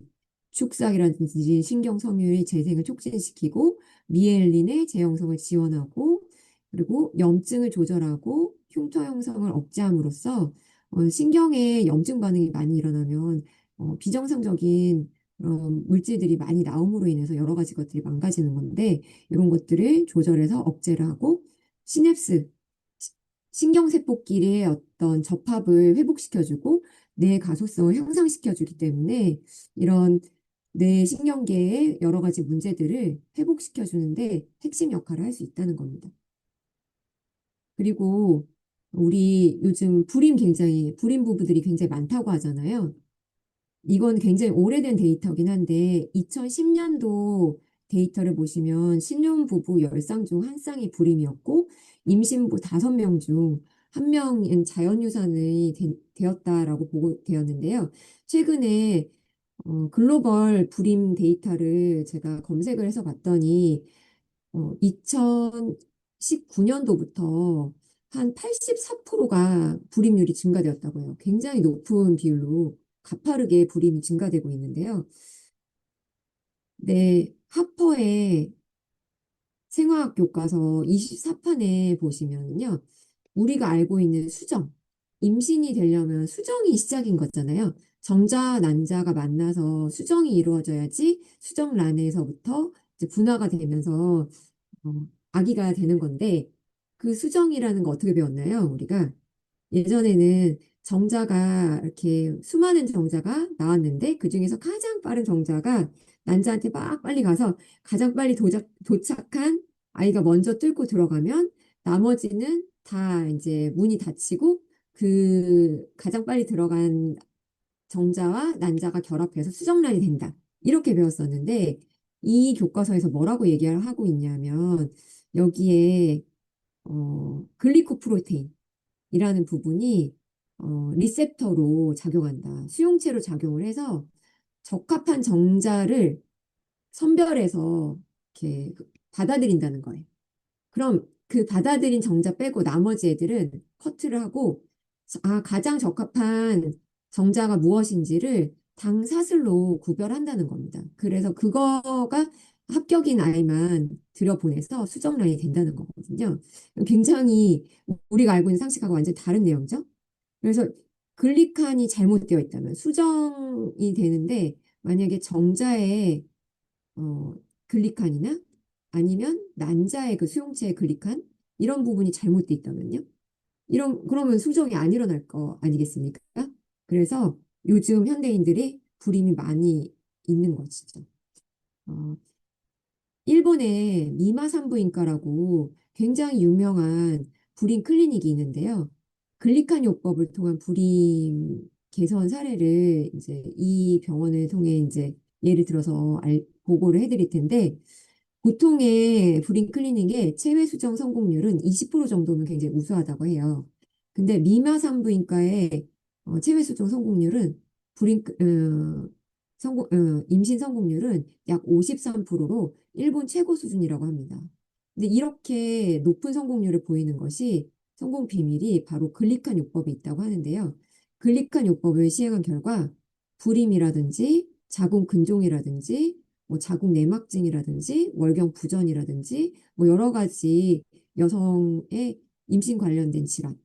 축삭이라든지 신경섬유의 재생을 촉진시키고 미엘린의 재형성을 지원하고 그리고 염증을 조절하고 흉터 형성을 억제함으로써 신경에 염증 반응이 많이 일어나면 비정상적인 물질들이 많이 나옴으로 인해서 여러 가지 것들이 망가지는 건데 이런 것들을 조절해서 억제를 하고 시냅스, 신경세포끼리의 어떤 접합을 회복시켜주고 뇌 가소성을 향상시켜주기 때문에 이런 뇌 신경계의 여러 가지 문제들을 회복시켜주는데 핵심 역할을 할 수 있다는 겁니다. 그리고 우리 요즘 불임 부부들이 굉장히 많다고 하잖아요. 이건 굉장히 오래된 데이터긴 한데 2010년도 데이터를 보시면 신혼부부 10쌍 중 한 쌍이 불임이었고 임신부 5명 중 한 명은 자연유산이 되었다라고 보고되었는데요. 최근에 글로벌 불임 데이터를 제가 검색을 해서 봤더니 2019년도부터 한 84%가 불임률이 증가되었다고 해요. 굉장히 높은 비율로 가파르게 불임이 증가되고 있는데요. 네, 하퍼의 생화학 교과서 24판에 보시면요. 우리가 알고 있는 수정, 임신이 되려면 수정이 시작인 거잖아요. 정자, 난자가 만나서 수정이 이루어져야지 수정란에서부터 이제 분화가 되면서 아기가 되는 건데 그 수정이라는 거 어떻게 배웠나요? 우리가 예전에는 정자가 이렇게 수많은 정자가 나왔는데 그중에서 가장 빠른 정자가 난자한테 막 빨리 가서 가장 빨리 도착한 아이가 먼저 뚫고 들어가면 나머지는 다 이제 문이 닫히고 그 가장 빨리 들어간 정자와 난자가 결합해서 수정란이 된다. 이렇게 배웠었는데 이 교과서에서 뭐라고 얘기를 하고 있냐면 여기에 글리코프로테인이라는 부분이 리셉터로 작용한다. 수용체로 작용을 해서 적합한 정자를 선별해서 이렇게 받아들인다는 거예요. 그럼 그 받아들인 정자 빼고 나머지 애들은 커트를 하고 가장 적합한 정자가 무엇인지를 당사슬로 구별한다는 겁니다. 그래서 그거가 합격인 아이만 들여보내서 수정란이 된다는 거거든요. 굉장히 우리가 알고 있는 상식하고 완전히 다른 내용이죠. 그래서 글리칸이 잘못되어 있다면 수정이 되는데 만약에 정자에 어, 글리칸이나 아니면 난자의 그 수용체의 글리칸 이런 부분이 잘못돼 있다면요. 그러면 수정이 안 일어날 거 아니겠습니까? 그래서 요즘 현대인들이 불임이 많이 있는 것이죠. 어, 일본의 미마 산부인과라고 굉장히 유명한 불임 클리닉이 있는데요. 글리칸 요법을 통한 불임 개선 사례를 이제 이 병원을 통해 이제 예를 들어서 보고를 해드릴 텐데 보통의 불임 클리닉의 체외 수정 성공률은 20% 정도면 굉장히 우수하다고 해요. 근데 미마 산부인과의 체외 수정 성공률은 임신 성공률은 약 53%로 일본 최고 수준이라고 합니다. 근데 이렇게 높은 성공률을 보이는 것이 성공 비밀이 바로 글리칸 요법이 있다고 하는데요. 글리칸 요법을 시행한 결과 불임이라든지 자궁 근종이라든지 뭐 자궁 내막증이라든지 월경 부전이라든지 뭐 여러 가지 여성의 임신 관련된 질환,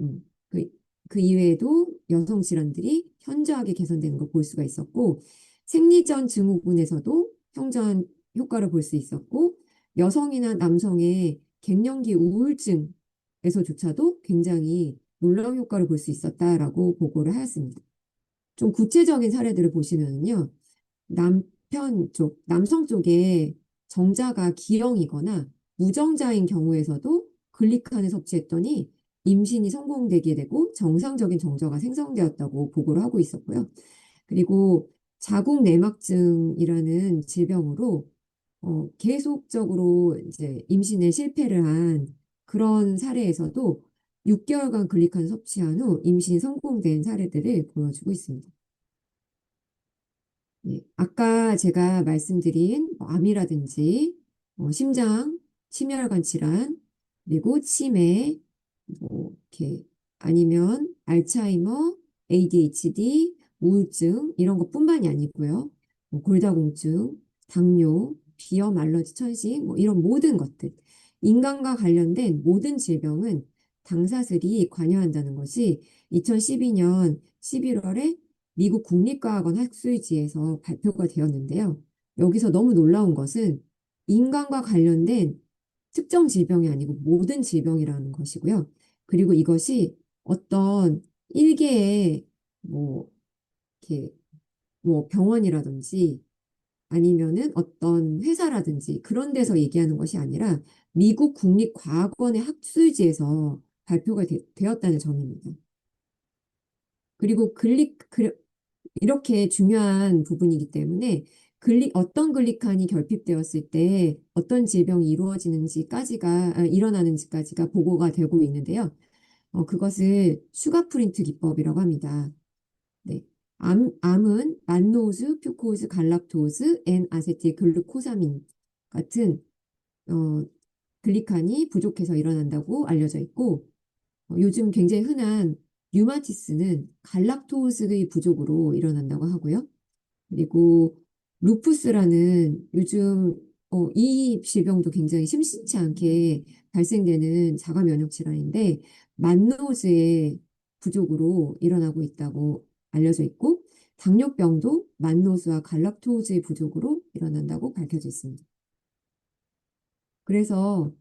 음, 그, 그 이외에도 여성 질환들이 현저하게 개선되는 걸 볼 수가 있었고 생리전 증후군에서도 형전 효과를 볼 수 있었고 여성이나 남성의 갱년기 우울증에서조차도 굉장히 놀라운 효과를 볼 수 있었다라고 보고를 하였습니다. 좀 구체적인 사례들을 보시면요. 남성 쪽에 정자가 기형이거나 무정자인 경우에서도 글리칸을 섭취했더니 임신이 성공되게 되고 정상적인 정자가 생성되었다고 보고를 하고 있었고요. 그리고 자궁 내막증이라는 질병으로 계속적으로 이제 임신에 실패를 한 그런 사례에서도 6개월간 글리칸 섭취한 후 임신이 성공된 사례들을 보여주고 있습니다. 예, 아까 제가 말씀드린 뭐 암이라든지 심장, 심혈관 질환, 그리고 치매, 뭐 이렇게 아니면 알츠하이머, ADHD, 우울증 이런 것뿐만이 아니고요. 뭐 골다공증, 당뇨, 비염, 알러지, 천식 뭐 이런 모든 것들 인간과 관련된 모든 질병은 당사슬이 관여한다는 것이 2012년 11월에 미국 국립과학원 학술지에서 발표가 되었는데요. 여기서 너무 놀라운 것은 인간과 관련된 특정 질병이 아니고 모든 질병이라는 것이고요. 그리고 이것이 어떤 일개의 뭐 이렇게 뭐 병원이라든지 아니면은 어떤 회사라든지 그런 데서 얘기하는 것이 아니라 미국 국립과학원의 학술지에서 발표가 되었다는 점입니다. 그리고 이렇게 중요한 부분이기 때문에 어떤 글리칸이 결핍되었을 때 어떤 질병이 일어나는지까지가 보고가 되고 있는데요. 그것을 슈가 프린트 기법이라고 합니다. 네. 암은 만노즈, 퓨코즈, 갈락토즈, N아세틸 글루코사민 같은 어, 글리칸이 부족해서 일어난다고 알려져 있고 요즘 굉장히 흔한 류마티스는 갈락토스의 부족으로 일어난다고 하고요. 그리고 루푸스라는 요즘 이 질병도 굉장히 심심치 않게 발생되는 자가 면역 질환인데 만노즈의 부족으로 일어나고 있다고 알려져 있고 당뇨병도 만노즈와 갈락토즈의 부족으로 일어난다고 밝혀져 있습니다. 그래서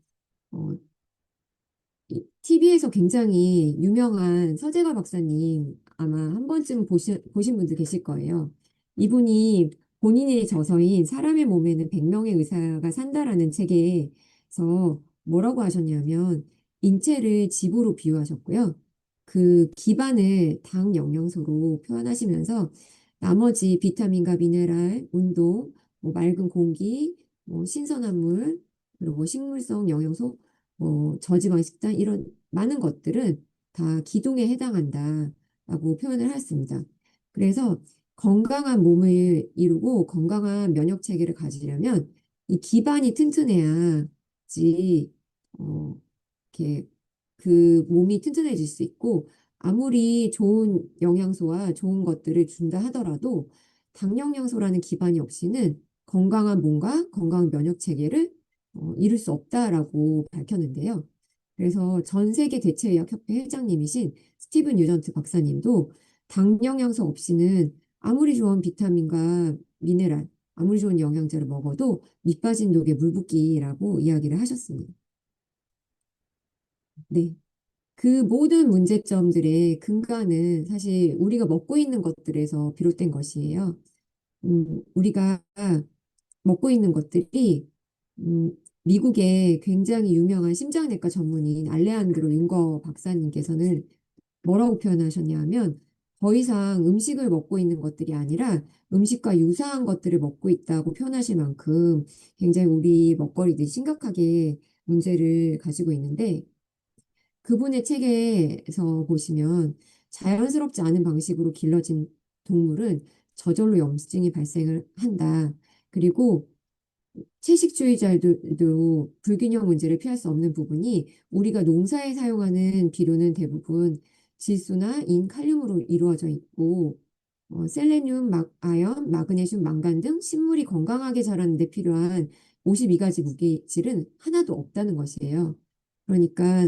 TV에서 굉장히 유명한 서재가 박사님 아마 한 번쯤 보신 분들 계실 거예요. 이분이 본인의 저서인 사람의 몸에는 100명의 의사가 산다라는 책에서 뭐라고 하셨냐면 인체를 집으로 비유하셨고요. 그 기반을 당 영양소로 표현하시면서 나머지 비타민과 미네랄, 운동, 뭐 맑은 공기, 뭐 신선한 물, 그리고 뭐 식물성 영양소 저지방 식단 이런 많은 것들은 다 기둥에 해당한다라고 표현을 하였습니다. 그래서 건강한 몸을 이루고 건강한 면역 체계를 가지려면 이 기반이 튼튼해야지 어, 이렇게 그 몸이 튼튼해질 수 있고 아무리 좋은 영양소와 좋은 것들을 준다 하더라도 당영양소라는 기반이 없이는 건강한 몸과 건강한 면역 체계를 이룰 수 없다라고 밝혔는데요. 그래서 전 세계 대체의학협회 회장님이신 스티븐 유전트 박사님도 당 영양소 없이는 아무리 좋은 비타민과 미네랄, 아무리 좋은 영양제를 먹어도 밑 빠진 독에 물 붓기라고 이야기를 하셨습니다. 네. 그 모든 문제점들의 근간은 사실 우리가 먹고 있는 것들에서 비롯된 것이에요. 우리가 먹고 있는 것들이 미국의 굉장히 유명한 심장내과 전문의인 알레한드로 윙거 박사님께서는 뭐라고 표현하셨냐면 더 이상 음식을 먹고 있는 것들이 아니라 음식과 유사한 것들을 먹고 있다고 표현하실 만큼 굉장히 우리 먹거리들이 심각하게 문제를 가지고 있는데 그분의 책에서 보시면 자연스럽지 않은 방식으로 길러진 동물은 저절로 염증이 발생을 한다. 그리고 채식주의자들도 불균형 문제를 피할 수 없는 부분이 우리가 농사에 사용하는 비료는 대부분 질소나 인, 칼륨으로 이루어져 있고 셀레늄, 아연, 마그네슘, 망간 등 식물이 건강하게 자라는 데 필요한 52가지 무기질은 하나도 없다는 것이에요. 그러니까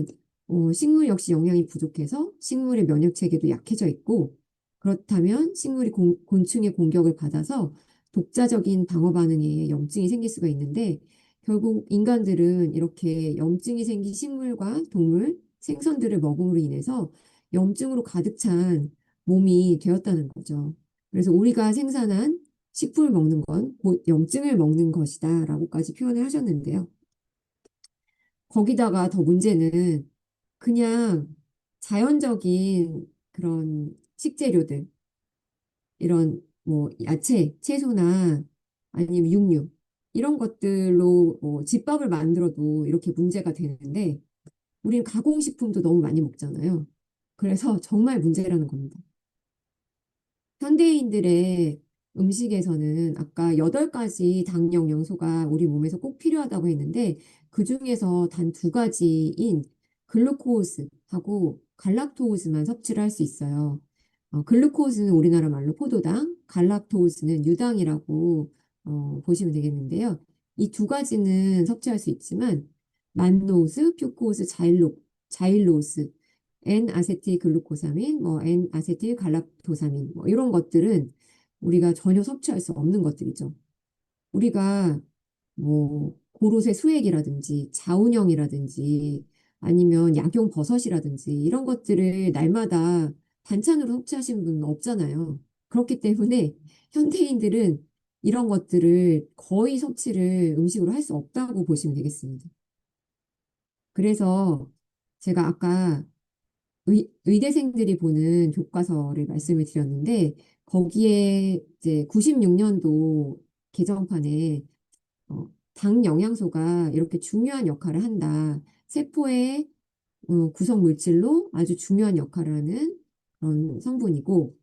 식물 역시 영양이 부족해서 식물의 면역 체계도 약해져 있고 그렇다면 식물이 곤충의 공격을 받아서 독자적인 방어 반응에 염증이 생길 수가 있는데 결국 인간들은 이렇게 염증이 생긴 식물과 동물, 생선들을 먹음으로 인해서 염증으로 가득 찬 몸이 되었다는 거죠. 그래서 우리가 생산한 식품을 먹는 건 곧 염증을 먹는 것이다라고까지 표현을 하셨는데요. 거기다가 더 문제는 그냥 자연적인 그런 식재료들, 이런 뭐 야채, 채소나 아니면 육류 이런 것들로 집밥을 만들어도 이렇게 문제가 되는데 우리는 가공식품도 너무 많이 먹잖아요. 그래서 정말 문제라는 겁니다. 현대인들의 음식에서는 아까 8가지 당 영양소가 우리 몸에서 꼭 필요하다고 했는데 그중에서 단 2가지인 글루코즈하고 갈락토즈만 섭취를 할 수 있어요. 글루코즈는 우리나라 말로 포도당, 갈락토즈는 유당이라고 보시면 되겠는데요. 이 2가지는 섭취할 수 있지만 만노즈, 퓨코즈, 자일로스 N아세틸 글루코사민, 뭐 N아세틸 갈락토사민, 뭐 이런 것들은 우리가 전혀 섭취할 수 없는 것들이죠. 우리가 뭐 고로쇠 수액이라든지 자운형이라든지 아니면 약용 버섯이라든지 이런 것들을 날마다 반찬으로 섭취하시는 분은 없잖아요. 그렇기 때문에 현대인들은 이런 것들을 거의 섭취를 음식으로 할 수 없다고 보시면 되겠습니다. 그래서 제가 아까 의대생들이 보는 교과서를 말씀을 드렸는데 거기에 이제 96년도 개정판에 당 영양소가 이렇게 중요한 역할을 한다. 세포의 구성 물질로 아주 중요한 역할을 하는 그런 성분이고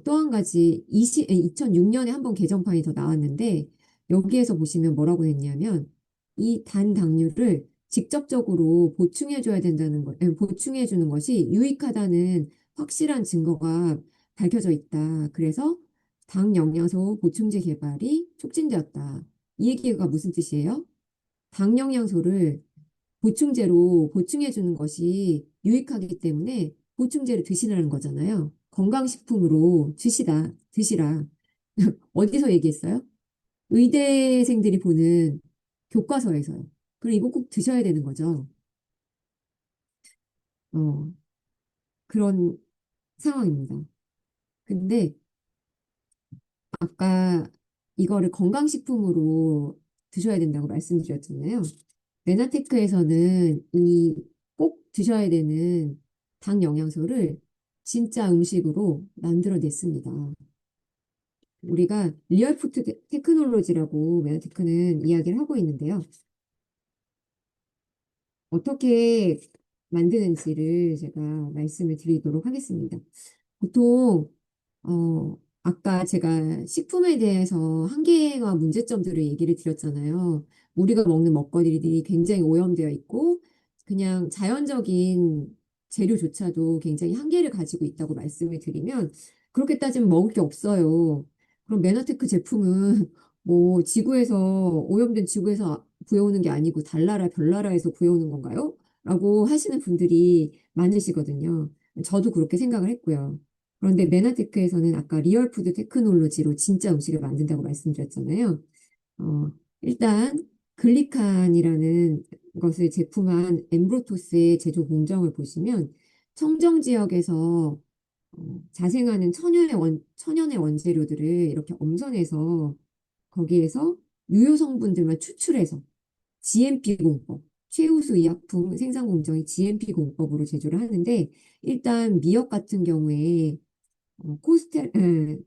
또 한 가지 2006년에 한 번 개정판이 더 나왔는데 여기에서 보시면 뭐라고 했냐면 이 단 당류를 직접적으로 보충해줘야 된다는 것, 보충해주는 것이 유익하다는 확실한 증거가 밝혀져 있다. 그래서 당 영양소 보충제 개발이 촉진되었다. 이 얘기가 무슨 뜻이에요? 당 영양소를 보충제로 보충해주는 것이 유익하기 때문에 보충제를 드시라는 거잖아요. 건강식품으로 드시라. 어디서 얘기했어요? 의대생들이 보는 교과서에서요. 그리고 이거 꼭 드셔야 되는 거죠. 어, 그런 상황입니다. 근데 아까 이거를 건강식품으로 드셔야 된다고 말씀드렸잖아요. 메나테크에서는 이 꼭 드셔야 되는 당 영양소를 진짜 음식으로 만들어냈습니다. 우리가 리얼푸드 테크놀로지라고 메나테크는 이야기를 하고 있는데요. 어떻게 만드는지를 제가 말씀을 드리도록 하겠습니다. 보통 아까 제가 식품에 대해서 한계와 문제점들을 얘기를 드렸잖아요. 우리가 먹는 먹거리들이 굉장히 오염되어 있고, 그냥 자연적인 재료조차도 굉장히 한계를 가지고 있다고 말씀을 드리면, 그렇게 따지면 먹을 게 없어요. 그럼 메나테크 제품은 뭐 오염된 지구에서 구해오는 게 아니고 달나라, 별나라에서 구해오는 건가요? 라고 하시는 분들이 많으시거든요. 저도 그렇게 생각을 했고요. 그런데 메나테크에서는 아까 리얼푸드 테크놀로지로 진짜 음식을 만든다고 말씀드렸잖아요. 어, 일단 글리칸이라는 것을 제품한 엠브로토스의 제조 공정을 보시면 청정 지역에서 자생하는 천연의 원재료들을 이렇게 엄선해서 거기에서 유효 성분들만 추출해서 GMP 공법, 최우수 의약품 생산 공정이 GMP 공법으로 제조를 하는데 일단 미역 같은 경우에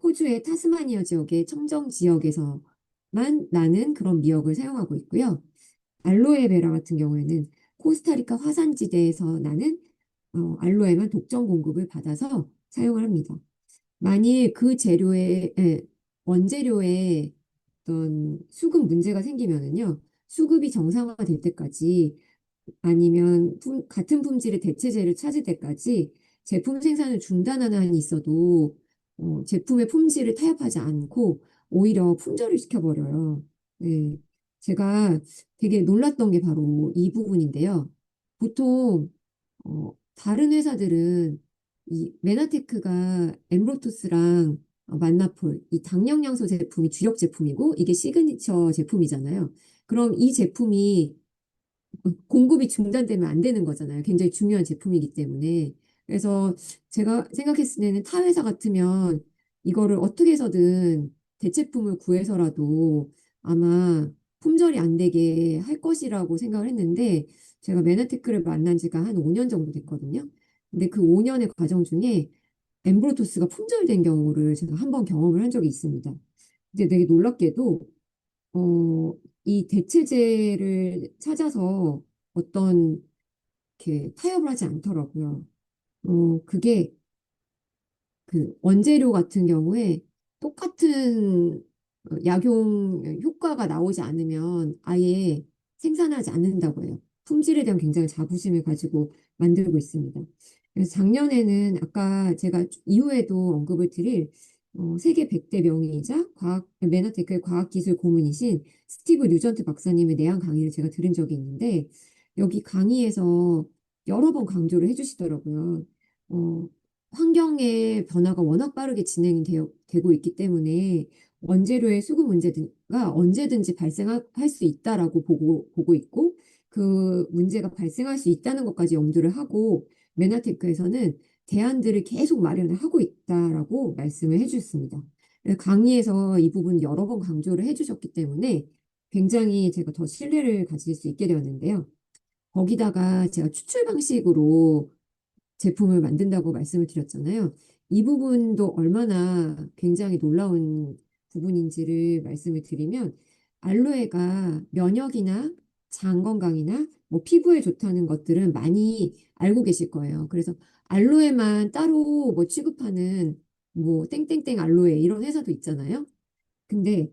호주의 타스마니아 지역의 청정 지역에서만 나는 그런 미역을 사용하고 있고요. 알로에베라 같은 경우에는 코스타리카 화산지대에서 나는 알로에만 독점 공급을 받아서 사용을 합니다. 만일 그 원재료에 어떤 수급 문제가 생기면은요, 수급이 정상화될 때까지 아니면 같은 품질의 대체제를 찾을 때까지 제품 생산을 중단하는 한이 있어도 제품의 품질을 타협하지 않고 오히려 품절을 시켜버려요. 네. 제가 되게 놀랐던 게 바로 이 부분인데요. 보통 다른 회사들은 이 메나테크가 엠브로토스랑 만나폴, 이 당영양소 제품이 주력 제품이고 이게 시그니처 제품이잖아요. 그럼 이 제품이 공급이 중단되면 안 되는 거잖아요. 굉장히 중요한 제품이기 때문에. 그래서 제가 생각했을 때는 타 회사 같으면 이거를 어떻게 해서든 대체품을 구해서라도 아마 품절이 안 되게 할 것이라고 생각을 했는데 제가 메나테크를 만난 지가 한 5년 정도 됐거든요. 근데 그 5년의 과정 중에 엠브로토스가 품절된 경우를 제가 한 번 경험을 한 적이 있습니다. 근데 되게 놀랍게도 이 대체제를 찾아서 어떤 이렇게 타협을 하지 않더라고요. 그게 그 원재료 같은 경우에 똑같은 약용 효과가 나오지 않으면 아예 생산하지 않는다고 해요. 품질에 대한 굉장히 자부심을 가지고 만들고 있습니다. 그래서 작년에는 아까 제가 이후에도 언급을 드릴 세계 100대 명의이자 메나테크의 과학기술 고문이신 스티브 류전트 박사님의 내한 강의를 제가 들은 적이 있는데 여기 강의에서 여러 번 강조를 해주시더라고요. 어, 환경의 변화가 워낙 빠르게 되고 있기 때문에 원재료의 수급 문제가 언제든지 발생할 수 있다라고 보고 있고 그 문제가 발생할 수 있다는 것까지 염두를 하고 메나테크에서는 대안들을 계속 마련을 하고 있다라고 말씀을 해주셨습니다. 강의에서 이 부분 여러 번 강조를 해주셨기 때문에 굉장히 제가 더 신뢰를 가질 수 있게 되었는데요. 거기다가 제가 추출 방식으로 제품을 만든다고 말씀을 드렸잖아요. 이 부분도 얼마나 굉장히 놀라운 부분인지를 말씀을 드리면 알로에가 면역이나 장 건강이나 뭐 피부에 좋다는 것들은 많이 알고 계실 거예요. 그래서 알로에만 따로 뭐 취급하는 뭐 땡땡땡 알로에 이런 회사도 있잖아요. 근데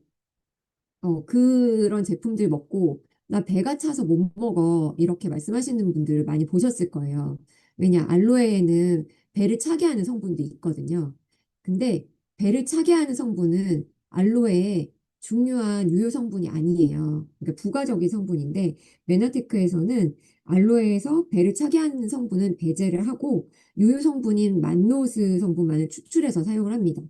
그런 제품들 먹고 나 배가 차서 못 먹어. 이렇게 말씀하시는 분들을 많이 보셨을 거예요. 왜냐, 알로에에는 배를 차게 하는 성분도 있거든요. 근데 배를 차게 하는 성분은 알로에의 중요한 유효 성분이 아니에요. 그러니까 부가적인 성분인데, 메나테크에서는 알로에에서 배를 차게 하는 성분은 배제를 하고 유효 성분인 만노스 성분만을 추출해서 사용을 합니다.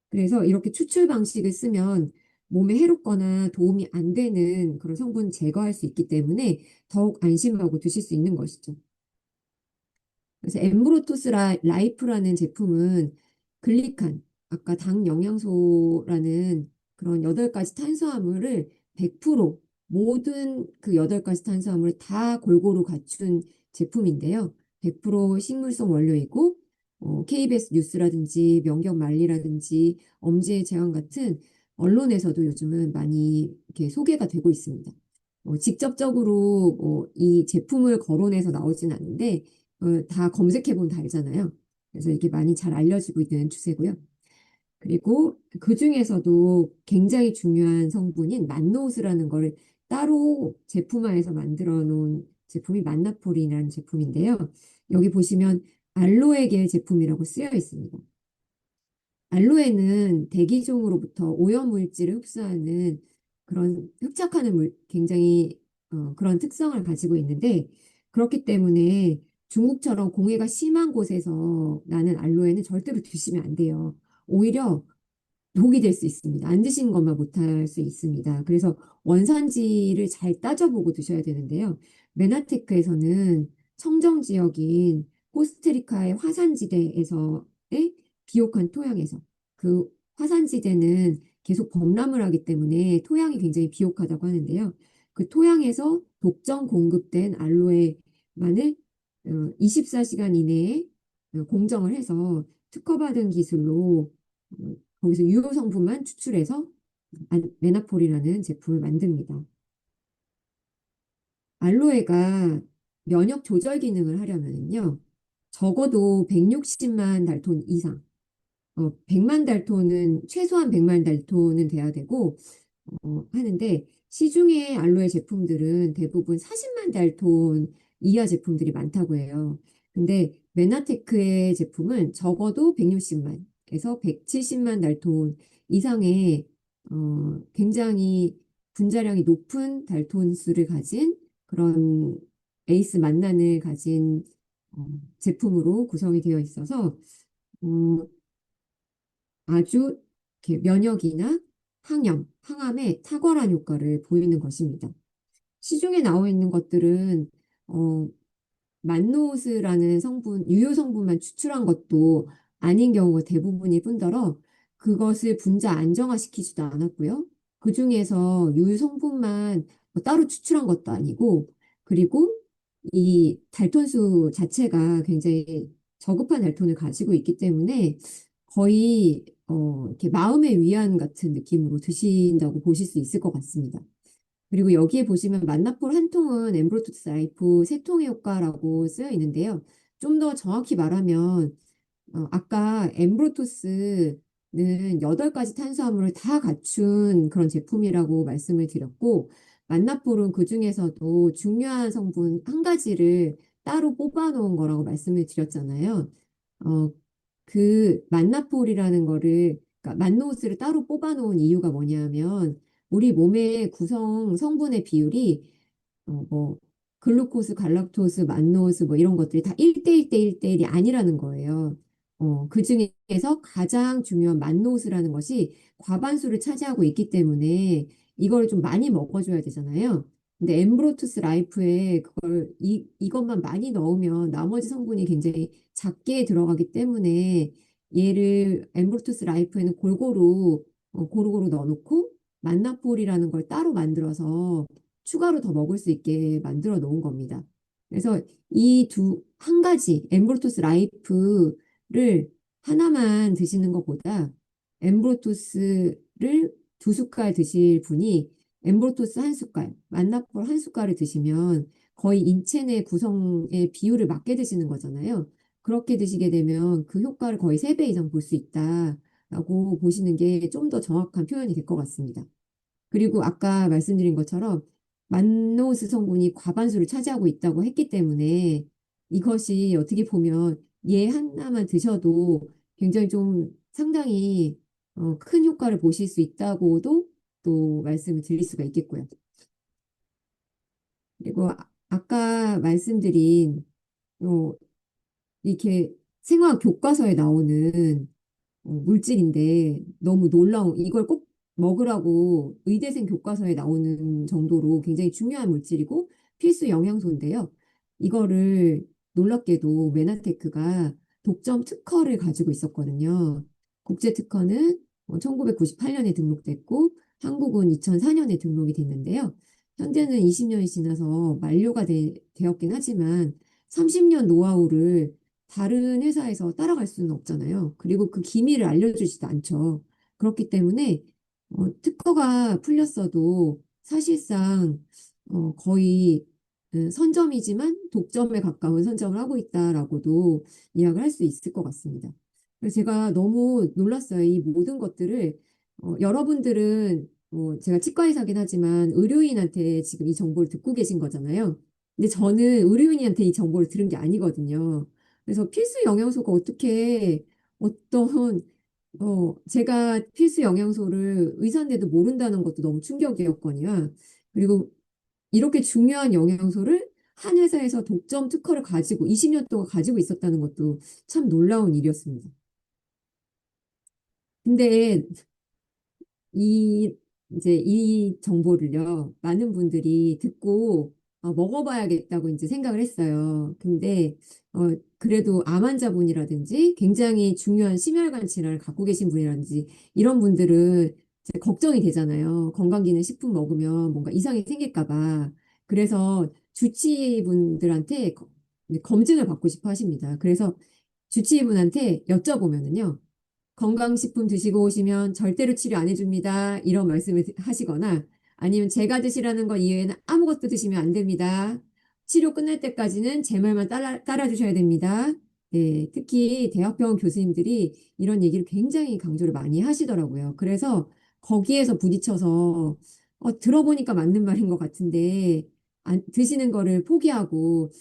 그래서 이렇게 추출 방식을 쓰면 몸에 해롭거나 도움이 안 되는 그런 성분 제거할 수 있기 때문에 더욱 안심하고 드실 수 있는 것이죠. 그래서 엠브로토스 라이프라는 제품은 글리칸, 아까 당 영양소라는 그런 8가지 탄수화물을 100% 모든 그 8가지 탄수화물을 다 골고루 갖춘 제품인데요. 100% 식물성 원료이고 KBS 뉴스라든지 명경만리라든지 엄지의 제왕 같은 언론에서도 요즘은 많이 이렇게 소개가 되고 있습니다. 직접적으로 이 제품을 거론해서 나오진 않는데 다 검색해보면 다 알잖아요. 그래서 이게 많이 잘 알려지고 있는 추세고요. 그리고 그 중에서도 굉장히 중요한 성분인 만노스라는 거를 따로 제품화해서 만들어 놓은 제품이 만나폴이라는 제품인데요. 여기 보시면 알로에계 제품이라고 쓰여 있습니다. 알로에는 대기종으로부터 오염물질을 흡수하는 그런 흡착하는 굉장히 그런 특성을 가지고 있는데 그렇기 때문에 중국처럼 공해가 심한 곳에서 나는 알로에는 절대로 드시면 안 돼요. 오히려 독이 될 수 있습니다. 안 드신 것만 못할 수 있습니다. 그래서 원산지를 잘 따져보고 드셔야 되는데요. 메나테크에서는 청정 지역인 코스타리카의 화산지대에서의 비옥한 토양에서 그 화산지대는 계속 범람을 하기 때문에 토양이 굉장히 비옥하다고 하는데요. 그 토양에서 독점 공급된 알로에만을 24시간 이내에 공정을 해서 특허받은 기술로 거기서 유효 성분만 추출해서 메나폴이라는 제품을 만듭니다. 알로에가 면역 조절 기능을 하려면요. 적어도 160만 달톤 이상, 100만 달톤은, 최소한 100만 달톤은 돼야 되고, 하는데, 시중의 알로에 제품들은 대부분 40만 달톤 이하 제품들이 많다고 해요. 근데 메나테크의 제품은 적어도 160만에서 170만 달톤 이상의 굉장히 분자량이 높은 달톤 수를 가진 그런 에이스 만난을 가진 제품으로 구성이 되어 있어서 어, 아주 이렇게 면역이나 항암에 탁월한 효과를 보이는 것입니다. 시중에 나와 있는 것들은 어, 만노스라는 성분, 유효 성분만 추출한 것도 아닌 경우가 대부분일 뿐더러 그것을 분자 안정화시키지도 않았고요. 그 중에서 유효 성분만 뭐 따로 추출한 것도 아니고, 그리고 이 달톤수 자체가 굉장히 저급한 달톤을 가지고 있기 때문에 거의 이렇게 마음의 위안 같은 느낌으로 드신다고 보실 수 있을 것 같습니다. 그리고 여기에 보시면 만나폴 한 통은 엠브로투스 라이프 세 통의 효과라고 쓰여 있는데요. 좀 더 정확히 말하면 아까 엠브로토스는 8가지 탄수화물을 다 갖춘 그런 제품이라고 말씀을 드렸고, 만나폴은 그 중에서도 중요한 성분 한 가지를 따로 뽑아 놓은 거라고 말씀을 드렸잖아요. 어, 그 만나폴이라는 거를, 그러니까 만노스를 따로 뽑아 놓은 이유가 뭐냐면, 우리 몸의 구성 성분의 비율이 뭐 글루코스, 갈락토스, 만노스 뭐 이런 것들이 다 1대1대 1대1이 아니라는 거예요. 그 중에서 가장 중요한 만노스라는 것이 과반수를 차지하고 있기 때문에 이걸 좀 많이 먹어줘야 되잖아요. 근데 엠브로투스 라이프에 이것만 많이 넣으면 나머지 성분이 굉장히 작게 들어가기 때문에 얘를 엠브로투스 라이프에는 고루고루 넣어놓고 만나폴이라는 걸 따로 만들어서 추가로 더 먹을 수 있게 만들어 놓은 겁니다. 그래서 한 가지 엠브로토스 라이프를 하나만 드시는 것보다 엠브로토스를 2숟갈 드실 분이 엠브로토스 한 숟갈, 만나폴 한 숟갈을 드시면 거의 인체 내 구성의 비율을 맞게 드시는 거잖아요. 그렇게 드시게 되면 그 효과를 거의 3배 이상 볼 수 있다라고 보시는 게 좀 더 정확한 표현이 될 것 같습니다. 그리고 아까 말씀드린 것처럼 만노스 성분이 과반수를 차지하고 있다고 했기 때문에 이것이 어떻게 보면 얘 하나만 드셔도 굉장히 좀 상당히 큰 효과를 보실 수 있다고도 또 말씀을 드릴 수가 있겠고요. 그리고 아까 말씀드린 어, 이렇게 생화학 교과서에 나오는 물질인데 너무 놀라운 이걸 꼭 먹으라고 의대생 교과서에 나오는 정도로 굉장히 중요한 물질이고 필수 영양소인데요. 이거를 놀랍게도 메나테크가 독점 특허를 가지고 있었거든요. 국제 특허는 1998년에 등록됐고 한국은 2004년에 등록이 됐는데요. 현재는 20년이 지나서 만료가 되었긴 하지만 30년 노하우를 다른 회사에서 따라갈 수는 없잖아요. 그리고 그 기밀을 알려주지도 않죠. 그렇기 때문에 특허가 풀렸어도 사실상 거의 선점이지만 독점에 가까운 선점을 하고 있다라고도 이야기를 할 수 있을 것 같습니다. 그래서 제가 너무 놀랐어요. 이 모든 것들을 여러분들은 제가 치과 의사긴 하지만 의료인한테 지금 이 정보를 듣고 계신 거잖아요. 근데 저는 의료인한테 이 정보를 들은 게 아니거든요. 그래서 필수 영양소가 어떻게 어떤 제가 필수 영양소를 의사인데도 모른다는 것도 너무 충격이었거니와 그리고 이렇게 중요한 영양소를 한 회사에서 독점 특허를 가지고 20년 동안 가지고 있었다는 것도 참 놀라운 일이었습니다. 근데 이 이제 이 정보를요 많은 분들이 듣고 먹어봐야겠다고 이제 생각을 했어요. 근데 그래도 암 환자분이라든지 굉장히 중요한 심혈관 질환을 갖고 계신 분이라든지 이런 분들은 이제 걱정이 되잖아요. 건강기능식품 먹으면 뭔가 이상이 생길까 봐. 그래서 주치의분들한테 검증을 받고 싶어 하십니다. 그래서 주치의분한테 여쭤보면은요. 건강식품 드시고 오시면 절대로 치료 안 해줍니다. 이런 말씀을 하시거나 아니면 제가 드시라는 것 이외에는 아무것도 드시면 안 됩니다. 치료 끝날 때까지는 제 말만 따라주셔야 됩니다. 네, 특히 대학병원 교수님들이 이런 얘기를 굉장히 강조를 많이 하시더라고요. 그래서 거기에서 부딪혀서 들어보니까 맞는 말인 것 같은데 드시는 거를 포기하고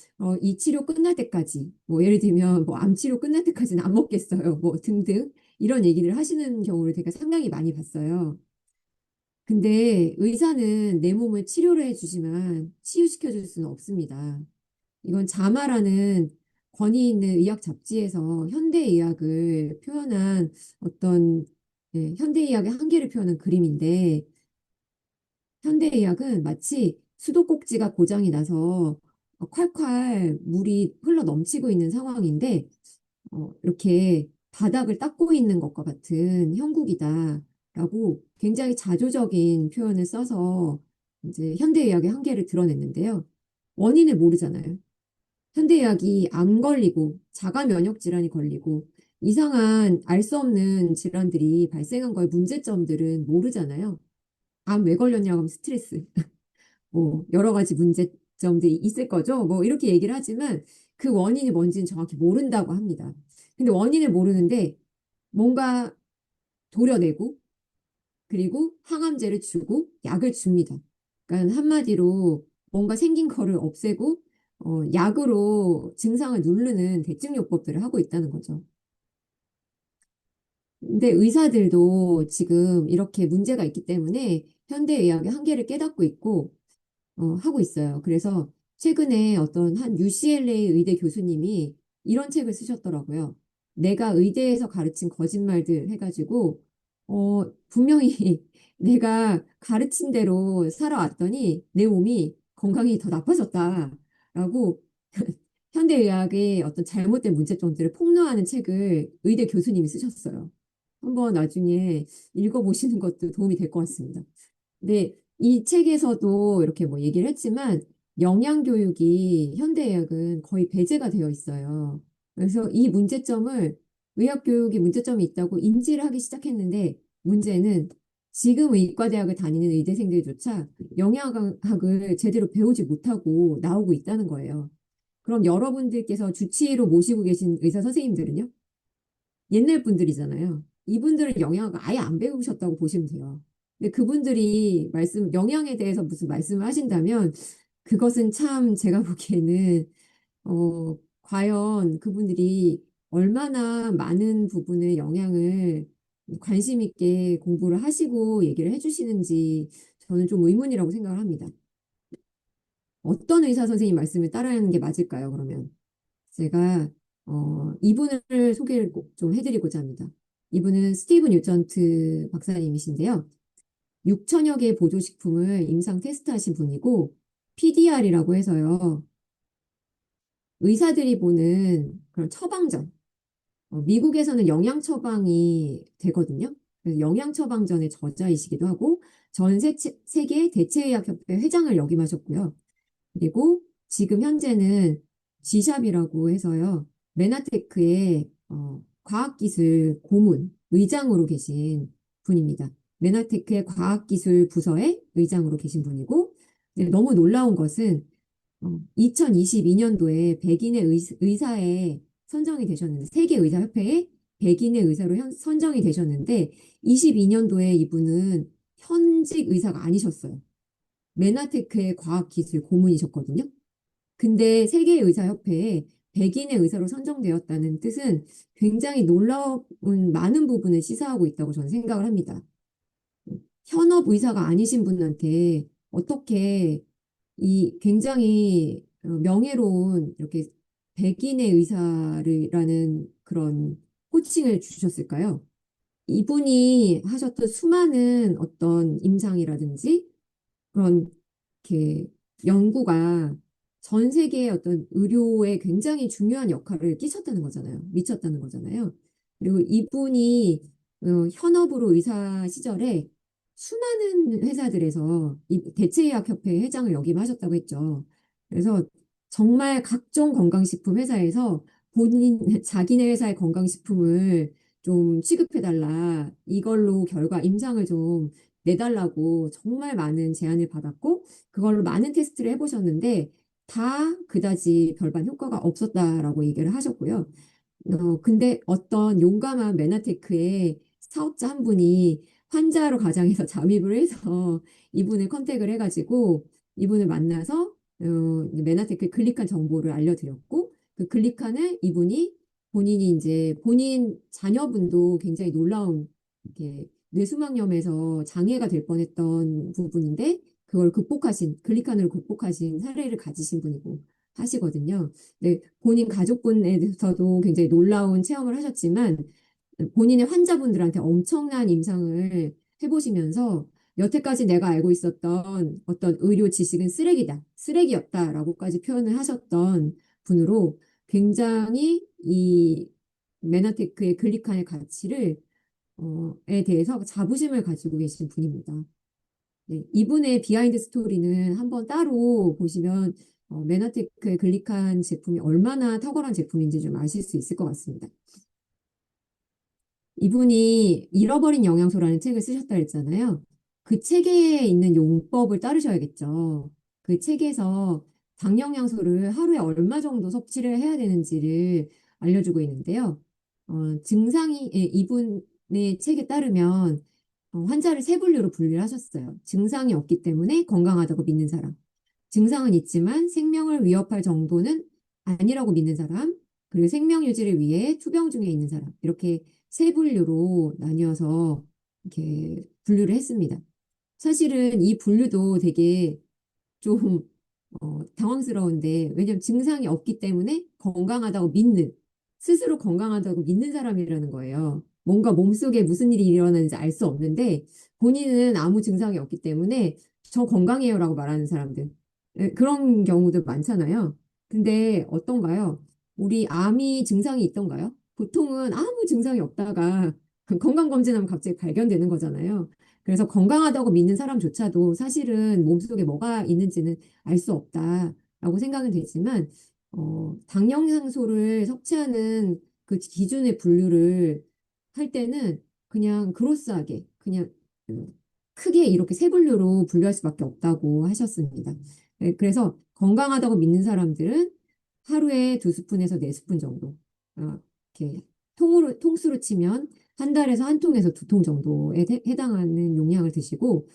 이 치료 끝날 때까지 뭐 예를 들면 뭐 암 치료 끝날 때까지는 안 먹겠어요. 뭐 등등 이런 얘기를 하시는 경우를 제가 상당히 많이 봤어요. 근데 의사는 내 몸을 치료를 해주지만 치유시켜 줄 수는 없습니다. 이건 자마라는 권위 있는 의학 잡지에서 현대의학을 표현한 어떤 현대의학의 한계를 표현한 그림인데 현대의학은 마치 수도꼭지가 고장이 나서 콸콸 물이 흘러 넘치고 있는 상황인데 이렇게 바닥을 닦고 있는 것과 같은 형국이다라고 굉장히 자조적인 표현을 써서 이제 현대의학의 한계를 드러냈는데요. 원인을 모르잖아요. 현대의학이 암 걸리고 자가 면역 질환이 걸리고 이상한 알 수 없는 질환들이 발생한 거의 문제점들은 모르잖아요. 암 왜 걸렸냐고 하면 스트레스. 뭐 여러 가지 문제점들이 있을 거죠. 뭐 이렇게 얘기를 하지만 그 원인이 뭔지는 정확히 모른다고 합니다. 근데 원인을 모르는데 뭔가 도려내고 그리고 항암제를 주고 약을 줍니다. 그러니까 한마디로 뭔가 생긴 거를 없애고 약으로 증상을 누르는 대증요법들을 하고 있다는 거죠. 근데 의사들도 지금 이렇게 문제가 있기 때문에 현대의학의 한계를 깨닫고 있고 하고 있어요. 그래서 최근에 어떤 한 UCLA 의대 교수님이 이런 책을 쓰셨더라고요. 내가 의대에서 가르친 거짓말들 해가지고, 분명히 내가 가르친 대로 살아왔더니 내 몸이 건강이 더 나빠졌다라고 현대의학의 어떤 잘못된 문제점들을 폭로하는 책을 의대 교수님이 쓰셨어요. 한번 나중에 읽어보시는 것도 도움이 될 것 같습니다. 근데 이 책에서도 이렇게 뭐 얘기를 했지만 영양교육이 현대의학은 거의 배제가 되어 있어요. 그래서 이 문제점을 의학교육에 문제점이 있다고 인지를 하기 시작했는데 문제는 지금 의과대학을 다니는 의대생들조차 영양학을 제대로 배우지 못하고 나오고 있다는 거예요. 그럼 여러분들께서 주치의로 모시고 계신 의사 선생님들은요? 옛날 분들이잖아요. 이분들은 영양학을 아예 안 배우셨다고 보시면 돼요. 근데 그분들이 영양에 대해서 무슨 말씀을 하신다면 그것은 참 제가 보기에는 과연 그분들이 얼마나 많은 부분의 영향을 관심 있게 공부를 하시고 얘기를 해주시는지 저는 좀 의문이라고 생각을 합니다. 어떤 의사 선생님 말씀을 따르는 게 맞을까요, 그러면? 제가 이분을 소개를 꼭 좀 해드리고자 합니다. 이분은 스티브 뉴턴트 박사님이신데요. 6천여 개의 보조식품을 임상 테스트하신 분이고 PDR이라고 해서요. 의사들이 보는 그런 처방전, 미국에서는 영양 처방이 되거든요. 그래서 영양 처방전의 저자이시기도 하고 전 세계 대체의학협회 회장을 역임하셨고요. 그리고 지금 현재는 G샵이라고 해서요. 메나테크의 과학기술 고문 의장으로 계신 분입니다. 메나테크의 과학기술 부서의 의장으로 계신 분이고 너무 놀라운 것은 2022년도에 백인의 의사에 선정이 되셨는데 세계의사협회에 백인의 의사로 선정이 되셨는데 22년도에 이분은 현직 의사가 아니셨어요. 메나테크의 과학기술 고문이셨거든요. 근데 세계의사협회에 백인의 의사로 선정되었다는 뜻은 굉장히 놀라운 많은 부분을 시사하고 있다고 저는 생각을 합니다. 현업 의사가 아니신 분한테 어떻게 이 굉장히 명예로운 이렇게 백인의 의사라는 그런 호칭을 주셨을까요? 이분이 하셨던 수많은 어떤 임상이라든지 그런 이렇게 연구가 전 세계의 어떤 의료에 굉장히 중요한 역할을 끼쳤다는 거잖아요. 미쳤다는 거잖아요. 그리고 이분이 현업으로 의사 시절에 수많은 회사들에서 이 대체의학협회 회장을 역임하셨다고 했죠. 그래서 정말 각종 건강식품 회사에서 자기네 회사의 건강식품을 좀 취급해달라. 이걸로 결과 임상을 좀 내달라고 정말 많은 제안을 받았고 그걸로 많은 테스트를 해보셨는데 다 그다지 별반 효과가 없었다라고 얘기를 하셨고요. 근데 어떤 용감한 메나테크의 사업자 한 분이 환자로 가장해서 잠입을 해서 이분을 컨택을 해가지고 이분을 만나서 메나테크에 클릭한 정보를 알려드렸고 그 클릭한을 이분이 본인이 이제 본인 자녀분도 굉장히 놀라운 이렇게 뇌수막염에서 장애가 될 뻔했던 부분인데 그걸 클릭한으로 극복하신 사례를 가지신 분이고 하시거든요. 네, 본인 가족분에 대해서도 굉장히 놀라운 체험을 하셨지만 본인의 환자분들한테 엄청난 임상을 해보시면서 여태까지 내가 알고 있었던 어떤 의료 지식은 쓰레기다, 쓰레기였다라고까지 표현을 하셨던 분으로 굉장히 이 메나테크의 글리칸의 가치를 에 대해서 자부심을 가지고 계신 분입니다. 네, 이분의 비하인드 스토리는 한번 따로 보시면 메나테크의 글리칸 제품이 얼마나 탁월한 제품인지 좀 아실 수 있을 것 같습니다. 이분이 잃어버린 영양소라는 책을 쓰셨다 했잖아요. 그 책에 있는 용법을 따르셔야겠죠. 그 책에서 당 영양소를 하루에 얼마 정도 섭취를 해야 되는지를 알려주고 있는데요. 이분의 책에 따르면 환자를 세 분류로 분류를 하셨어요. 증상이 없기 때문에 건강하다고 믿는 사람. 증상은 있지만 생명을 위협할 정도는 아니라고 믿는 사람. 그리고 생명 유지를 위해 투병 중에 있는 사람. 이렇게 세 분류로 나뉘어서 이렇게 분류를 했습니다. 사실은 이 분류도 되게 좀 당황스러운데 왜냐면 증상이 없기 때문에 건강하다고 믿는 스스로 건강하다고 믿는 사람이라는 거예요. 뭔가 몸속에 무슨 일이 일어나는지 알 수 없는데 본인은 아무 증상이 없기 때문에 저 건강해요라고 말하는 사람들 그런 경우도 많잖아요. 근데 어떤가요? 우리 암이 증상이 있던가요? 보통은 아무 증상이 없다가 건강검진하면 갑자기 발견되는 거잖아요. 그래서 건강하다고 믿는 사람조차도 사실은 몸속에 뭐가 있는지는 알 수 없다라고 생각은 되지만, 당영양소를 섭취하는 그 기준의 분류를 할 때는 그냥 그로스하게, 그냥 크게 이렇게 세 분류로 분류할 수밖에 없다고 하셨습니다. 네, 그래서 건강하다고 믿는 사람들은 하루에 2스푼에서 4스푼 정도, 이렇게 통수로 치면 한 달에서 한 통에서 두 통 정도에 해당하는 용량을 드시고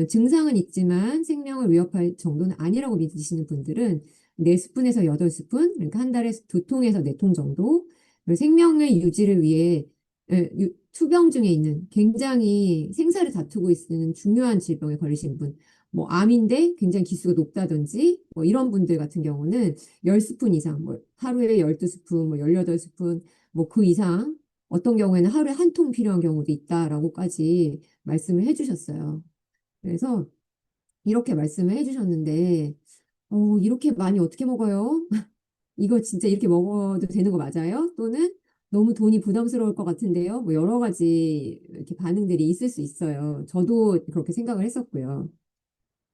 증상은 있지만 생명을 위협할 정도는 아니라고 믿으시는 분들은 네 스푼에서 여덟 스푼, 그러니까 한 달에 두 통에서 네 통 정도 그리고 생명의 유지를 위해 투병 중에 있는 굉장히 생사를 다투고 있는 중요한 질병에 걸리신 분, 뭐 암인데 굉장히 기수가 높다든지 뭐 이런 분들 같은 경우는 10스푼 이상, 뭐 하루에 12스푼, 뭐 18스푼, 뭐 그 이상 어떤 경우에는 하루에 한 통 필요한 경우도 있다라고까지 말씀을 해주셨어요. 그래서 이렇게 말씀을 해주셨는데, 이렇게 많이 어떻게 먹어요? 이거 진짜 이렇게 먹어도 되는 거 맞아요? 또는 너무 돈이 부담스러울 것 같은데요? 뭐 여러 가지 이렇게 반응들이 있을 수 있어요. 저도 그렇게 생각을 했었고요.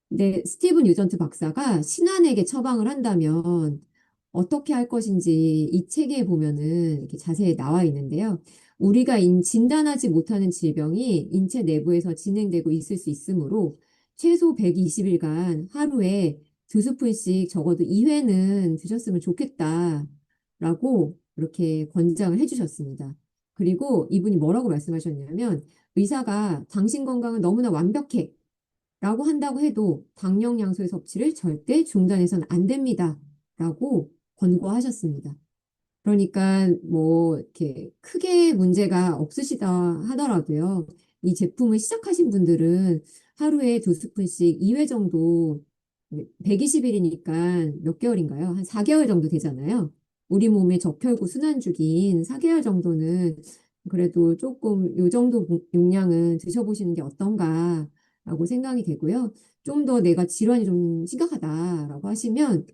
근데 스티븐 유전트 박사가 신환에게 처방을 한다면 어떻게 할 것인지 이 책에 보면은 이렇게 자세히 나와 있는데요. 우리가 진단하지 못하는 질병이 인체 내부에서 진행되고 있을 수 있으므로 최소 120일간 하루에 두 스푼씩 적어도 2회는 드셨으면 좋겠다라고 이렇게 권장을 해주셨습니다. 그리고 이분이 뭐라고 말씀하셨냐면 의사가 당신 건강은 너무나 완벽해. 라고 한다고 해도 당령양소의 섭취를 절대 중단해서는 안 됩니다. 라고 권고하셨습니다. 그러니까 뭐 이렇게 크게 문제가 없으시다 하더라도요. 이 제품을 시작하신 분들은 하루에 두 스푼씩 2회 정도 120일이니까 몇 개월인가요? 한 4개월 정도 되잖아요. 우리 몸의 적혈구 순환주기인 4개월 정도는 그래도 조금 요 정도 용량은 드셔보시는 게 어떤가라고 생각이 되고요. 좀 더 내가 질환이 좀 심각하다라고 하시면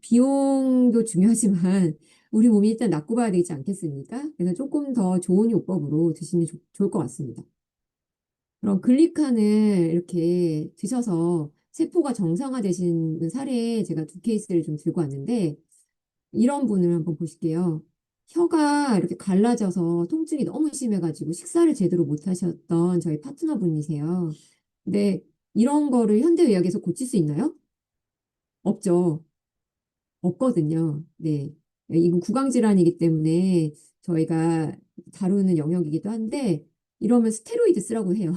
비용도 중요하지만 우리 몸이 일단 낫고 봐야 되지 않겠습니까? 그래서 조금 더 좋은 요법으로 드시면 좋을 것 같습니다. 그럼 글리칸을 이렇게 드셔서 세포가 정상화되신 사례 제가 두 케이스를 좀 들고 왔는데 이런 분을 한번 보실게요. 혀가 이렇게 갈라져서 통증이 너무 심해가지고 식사를 제대로 못 하셨던 저희 파트너분이세요. 근데 이런 거를 현대의학에서 고칠 수 있나요? 없죠. 없거든요. 네. 이건 구강질환이기 때문에 저희가 다루는 영역이기도 한데 이러면 스테로이드 쓰라고 해요.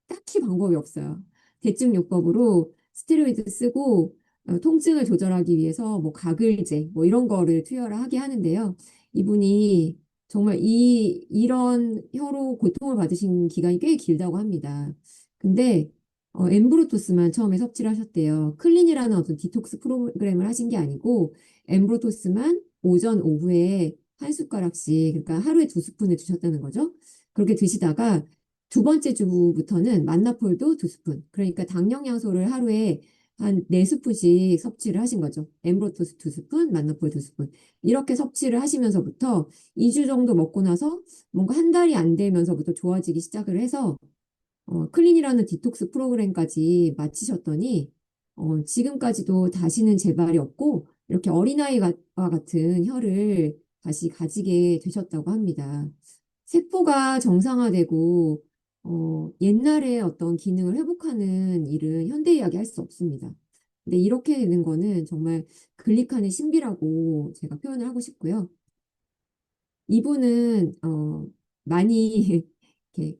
딱히 방법이 없어요. 대증요법으로 스테로이드 쓰고 통증을 조절하기 위해서 뭐 가글제 뭐 이런 거를 투여를 하게 하는데요. 이분이 정말 이런 혀로 고통을 받으신 기간이 꽤 길다고 합니다. 근데 엠브로토스만 처음에 섭취를 하셨대요. 클린이라는 어떤 디톡스 프로그램을 하신 게 아니고 엠브로토스만 오전 오후에 한 숟가락씩 그러니까 하루에 두 스푼을 드셨다는 거죠. 그렇게 드시다가 두 번째 주부터는 만나폴도 두 스푼. 그러니까 당령 양소를 하루에 한 네 스푼씩 섭취를 하신 거죠. 엠브로토스 두 스푼, 만나폴 두 스푼. 이렇게 섭취를 하시면서부터 2주 정도 먹고 나서 뭔가 한 달이 안 되면서부터 좋아지기 시작을 해서 클린이라는 디톡스 프로그램까지 마치셨더니 지금까지도 다시는 재발이 없고 이렇게 어린아이와 같은 혀를 다시 가지게 되셨다고 합니다. 세포가 정상화되고 옛날에 어떤 기능을 회복하는 일은 현대의학이 할 수 없습니다. 근데 이렇게 되는 거는 정말 글리칸의 신비라고 제가 표현을 하고 싶고요. 이분은 많이 이렇게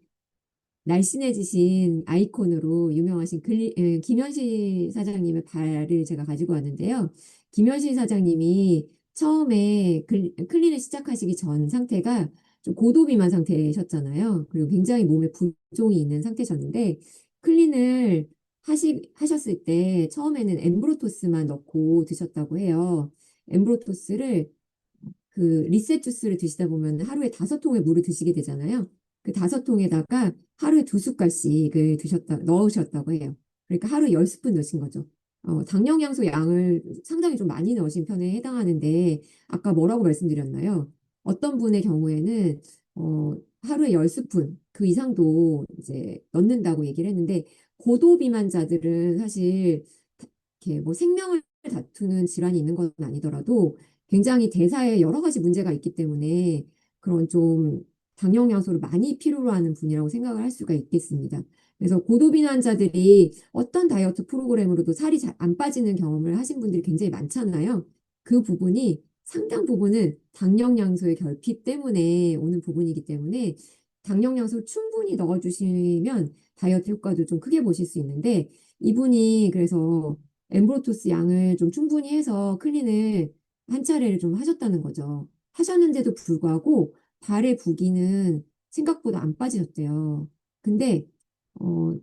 날씬해지신 아이콘으로 유명하신 김현실 사장님의 발을 제가 가지고 왔는데요. 김현실 사장님이 처음에 클린을 시작하시기 전 상태가 좀 고도비만 상태셨잖아요. 그리고 굉장히 몸에 부종이 있는 상태셨는데 클린을 하셨을 때 처음에는 엠브로토스만 넣고 드셨다고 해요. 엠브로토스를 그 리셋 주스를 드시다 보면 하루에 5통의 물을 드시게 되잖아요. 그 5통에다가 하루에 두 숟갈씩을 넣으셨다고 해요. 그러니까 하루에 10스푼 넣으신 거죠. 당령 양소 양을 상당히 좀 많이 넣으신 편에 해당하는데, 아까 뭐라고 말씀드렸나요? 어떤 분의 경우에는, 하루에 10스푼, 그 이상도 이제 넣는다고 얘기를 했는데, 고도 비만자들은 사실, 이렇게 뭐 생명을 다투는 질환이 있는 건 아니더라도, 굉장히 대사에 여러 가지 문제가 있기 때문에 그런 좀 당뇨양소를 많이 필요로 하는 분이라고 생각을 할 수가 있겠습니다. 그래서 고도비만자들이 어떤 다이어트 프로그램으로도 살이 잘 안 빠지는 경험을 하신 분들이 굉장히 많잖아요. 그 부분이 상당 부분은 당력량소의 결핍 때문에 오는 부분이기 때문에 당력량소를 충분히 넣어주시면 다이어트 효과도 좀 크게 보실 수 있는데 이분이 그래서 엠브로토스 양을 좀 충분히 해서 클린을 한 차례를 좀 하셨다는 거죠. 하셨는데도 불구하고 발의 부기는 생각보다 안 빠지셨대요. 근데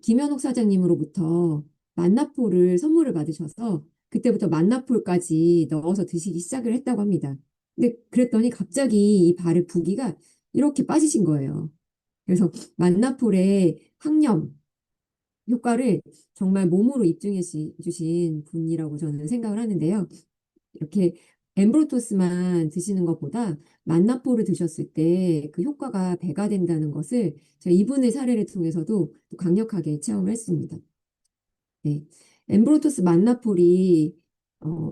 김현옥 사장님으로부터 만나포를 선물을 받으셔서 그때부터 만나폴까지 넣어서 드시기 시작을 했다고 합니다. 근데 그랬더니 갑자기 이 발의 부기가 이렇게 빠지신 거예요. 그래서 만나폴의 항염 효과를 정말 몸으로 입증해 주신 분이라고 저는 생각을 하는데요. 이렇게 엠브로토스만 드시는 것보다 만나포를 드셨을 때 그 효과가 배가 된다는 것을 제가 이분의 사례를 통해서도 또 강력하게 체험을 했습니다. 네. 엠브로토스 만나폴이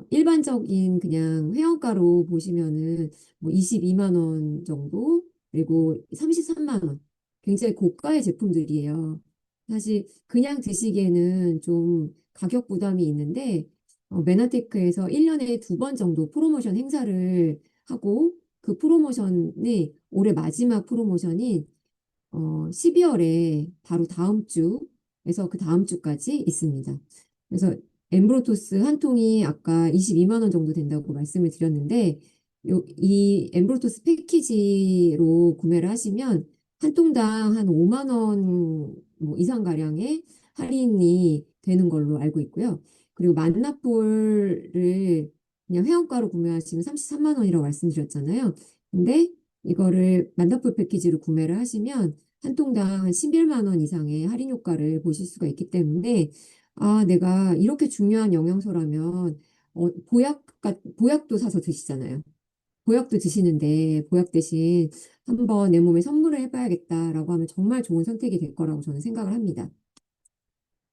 일반적인 그냥 회원가로 보시면은 뭐 22만 원 정도 그리고 33만 원 굉장히 고가의 제품들이에요. 사실 그냥 드시기에는 좀 가격 부담이 있는데 메나테크에서 1년에 두 번 정도 프로모션 행사를 하고 그 프로모션이 올해 마지막 프로모션인 12월에 바로 다음 주에서 그 다음 주까지 있습니다. 그래서 엠브로토스 한 통이 아까 22만 원 정도 된다고 말씀을 드렸는데 이 엠브로토스 패키지로 구매를 하시면 한 통당 한 5만 원 뭐 이상 가량의 할인이 되는 걸로 알고 있고요. 그리고 만나폴을 그냥 회원가로 구매하시면 33만 원이라고 말씀드렸잖아요. 근데 이거를 만다풀 패키지로 구매를 하시면 한 통당 한 11만 원 이상의 할인 효과를 보실 수가 있기 때문에 아, 내가 이렇게 중요한 영양소라면 보약도 사서 드시잖아요. 보약도 드시는데 보약 대신 한번 내 몸에 선물을 해봐야겠다라고 하면 정말 좋은 선택이 될 거라고 저는 생각을 합니다.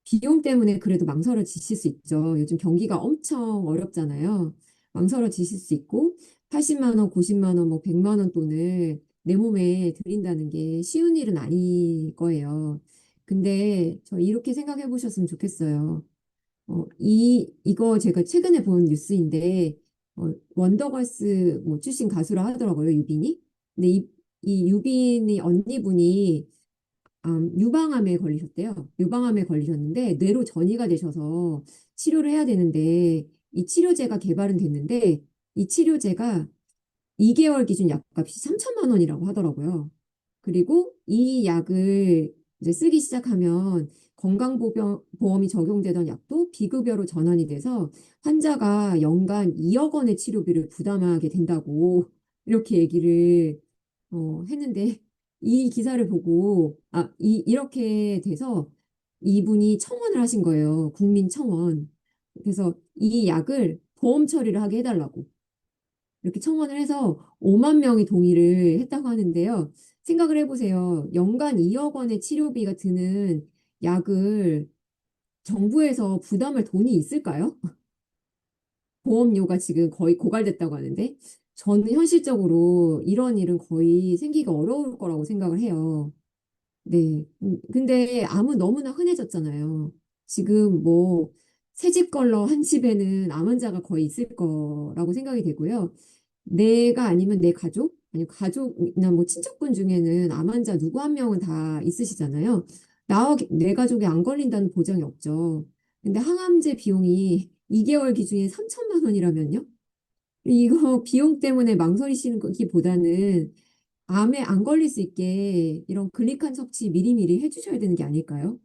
비용 때문에 그래도 망설여지실 수 있죠. 요즘 경기가 엄청 어렵잖아요. 망설여지실 수 있고 80만 원, 90만 원, 뭐 100만 원 돈을 내 몸에 들인다는 게 쉬운 일은 아닐 거예요. 근데 저 이렇게 생각해 보셨으면 좋겠어요. 이거 제가 최근에 본 뉴스인데 원더걸스 뭐 출신 가수라 하더라고요, 유빈이. 근데 이 유빈이 언니분이 유방암에 걸리셨대요. 유방암에 걸리셨는데 뇌로 전이가 되셔서 치료를 해야 되는데 이 치료제가 개발은 됐는데 이 치료제가 2개월 기준 약값이 3천만 원이라고 하더라고요. 그리고 이 약을 이제 쓰기 시작하면 건강보험이 적용되던 약도 비급여로 전환이 돼서 환자가 연간 2억 원의 치료비를 부담하게 된다고 이렇게 얘기를 했는데 이 기사를 보고 이렇게 돼서 이분이 청원을 하신 거예요. 국민 청원. 그래서 이 약을 보험 처리를 하게 해달라고. 이렇게 청원을 해서 5만 명이 동의를 했다고 하는데요. 생각을 해보세요. 연간 2억 원의 치료비가 드는 약을 정부에서 부담할 돈이 있을까요? 보험료가 지금 거의 고갈됐다고 하는데 저는 현실적으로 이런 일은 거의 생기가 어려울 거라고 생각을 해요. 네. 근데 너무나 흔해졌잖아요. 지금 뭐 새 집 걸러 한 집에는 암 환자가 거의 있을 거라고 생각이 되고요. 내가 아니면 내 가족, 아니면 가족이나 뭐 친척분 중에는 암 환자 누구 한 명은 다 있으시잖아요. 내 가족이 안 걸린다는 보장이 없죠. 근데 항암제 비용이 2개월 기준에 3천만 원이라면요? 이거 비용 때문에 망설이시는 거기보다는 암에 안 걸릴 수 있게 이런 글리칸 섭취 미리미리 해주셔야 되는 게 아닐까요?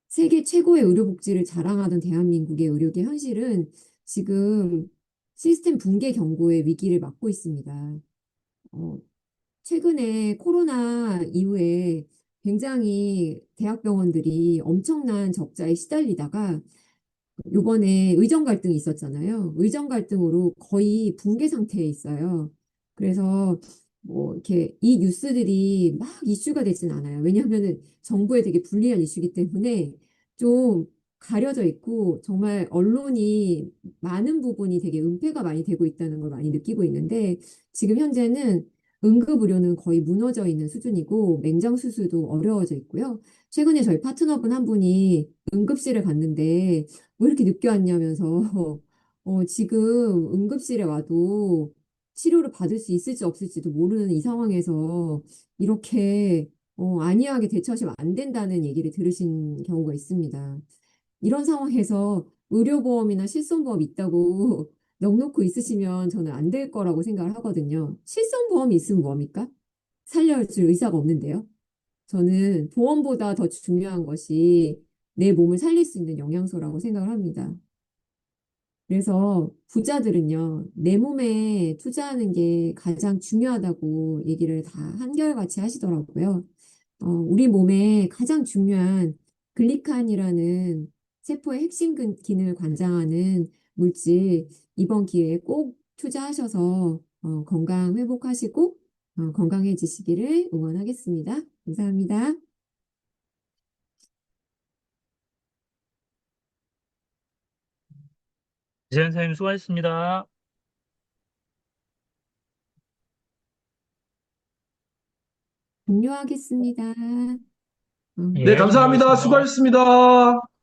세계 최고의 의료복지를 자랑하던 대한민국의 의료계 현실은 지금 시스템 붕괴 경고의 위기를 맞고 있습니다. 어, 최근에 코로나 이후에 굉장히 대학병원들이 엄청난 적자에 시달리다가 요번에 의정 갈등이 있었잖아요. 의정 갈등으로 거의 붕괴 상태에 있어요. 그래서 뭐 이렇게 이 뉴스들이 막 이슈가 되진 않아요. 왜냐하면은 정부에 되게 불리한 이슈이기 때문에 좀 가려져 있고 정말 언론이 많은 부분이 되게 은폐가 많이 되고 있다는 걸 많이 느끼고 있는데 지금 현재는 응급의료는 거의 무너져 있는 수준이고 맹장 수술도 어려워져 있고요. 최근에 저희 파트너분 한 분이 응급실을 갔는데 왜 이렇게 늦게 왔냐면서 지금 응급실에 와도 치료를 받을 수 있을지 없을지도 모르는 이 상황에서 이렇게 안이하게 대처하시면 안 된다는 얘기를 들으신 경우가 있습니다. 이런 상황에서 의료보험이나 실손보험 있다고 넉놓고 있으시면 저는 안 될 거라고 생각을 하거든요. 실손보험이 있으면 뭐합니까? 살려줄 의사가 없는데요. 저는 보험보다 더 중요한 것이 내 몸을 살릴 수 있는 영양소라고 생각을 합니다. 그래서 부자들은요, 내 몸에 투자하는 게 가장 중요하다고 얘기를 다 한결같이 하시더라고요. 우리 몸에 가장 중요한 글리칸이라는 세포의 핵심 기능을 관장하는 물질, 이번 기회에 꼭 투자하셔서 건강 회복하시고 건강해지시기를 응원하겠습니다. 감사합니다. 이재현 선생님 수고하셨습니다. 종료하겠습니다. 네, 예, 감사합니다. 종료하겠습니다. 수고하셨습니다.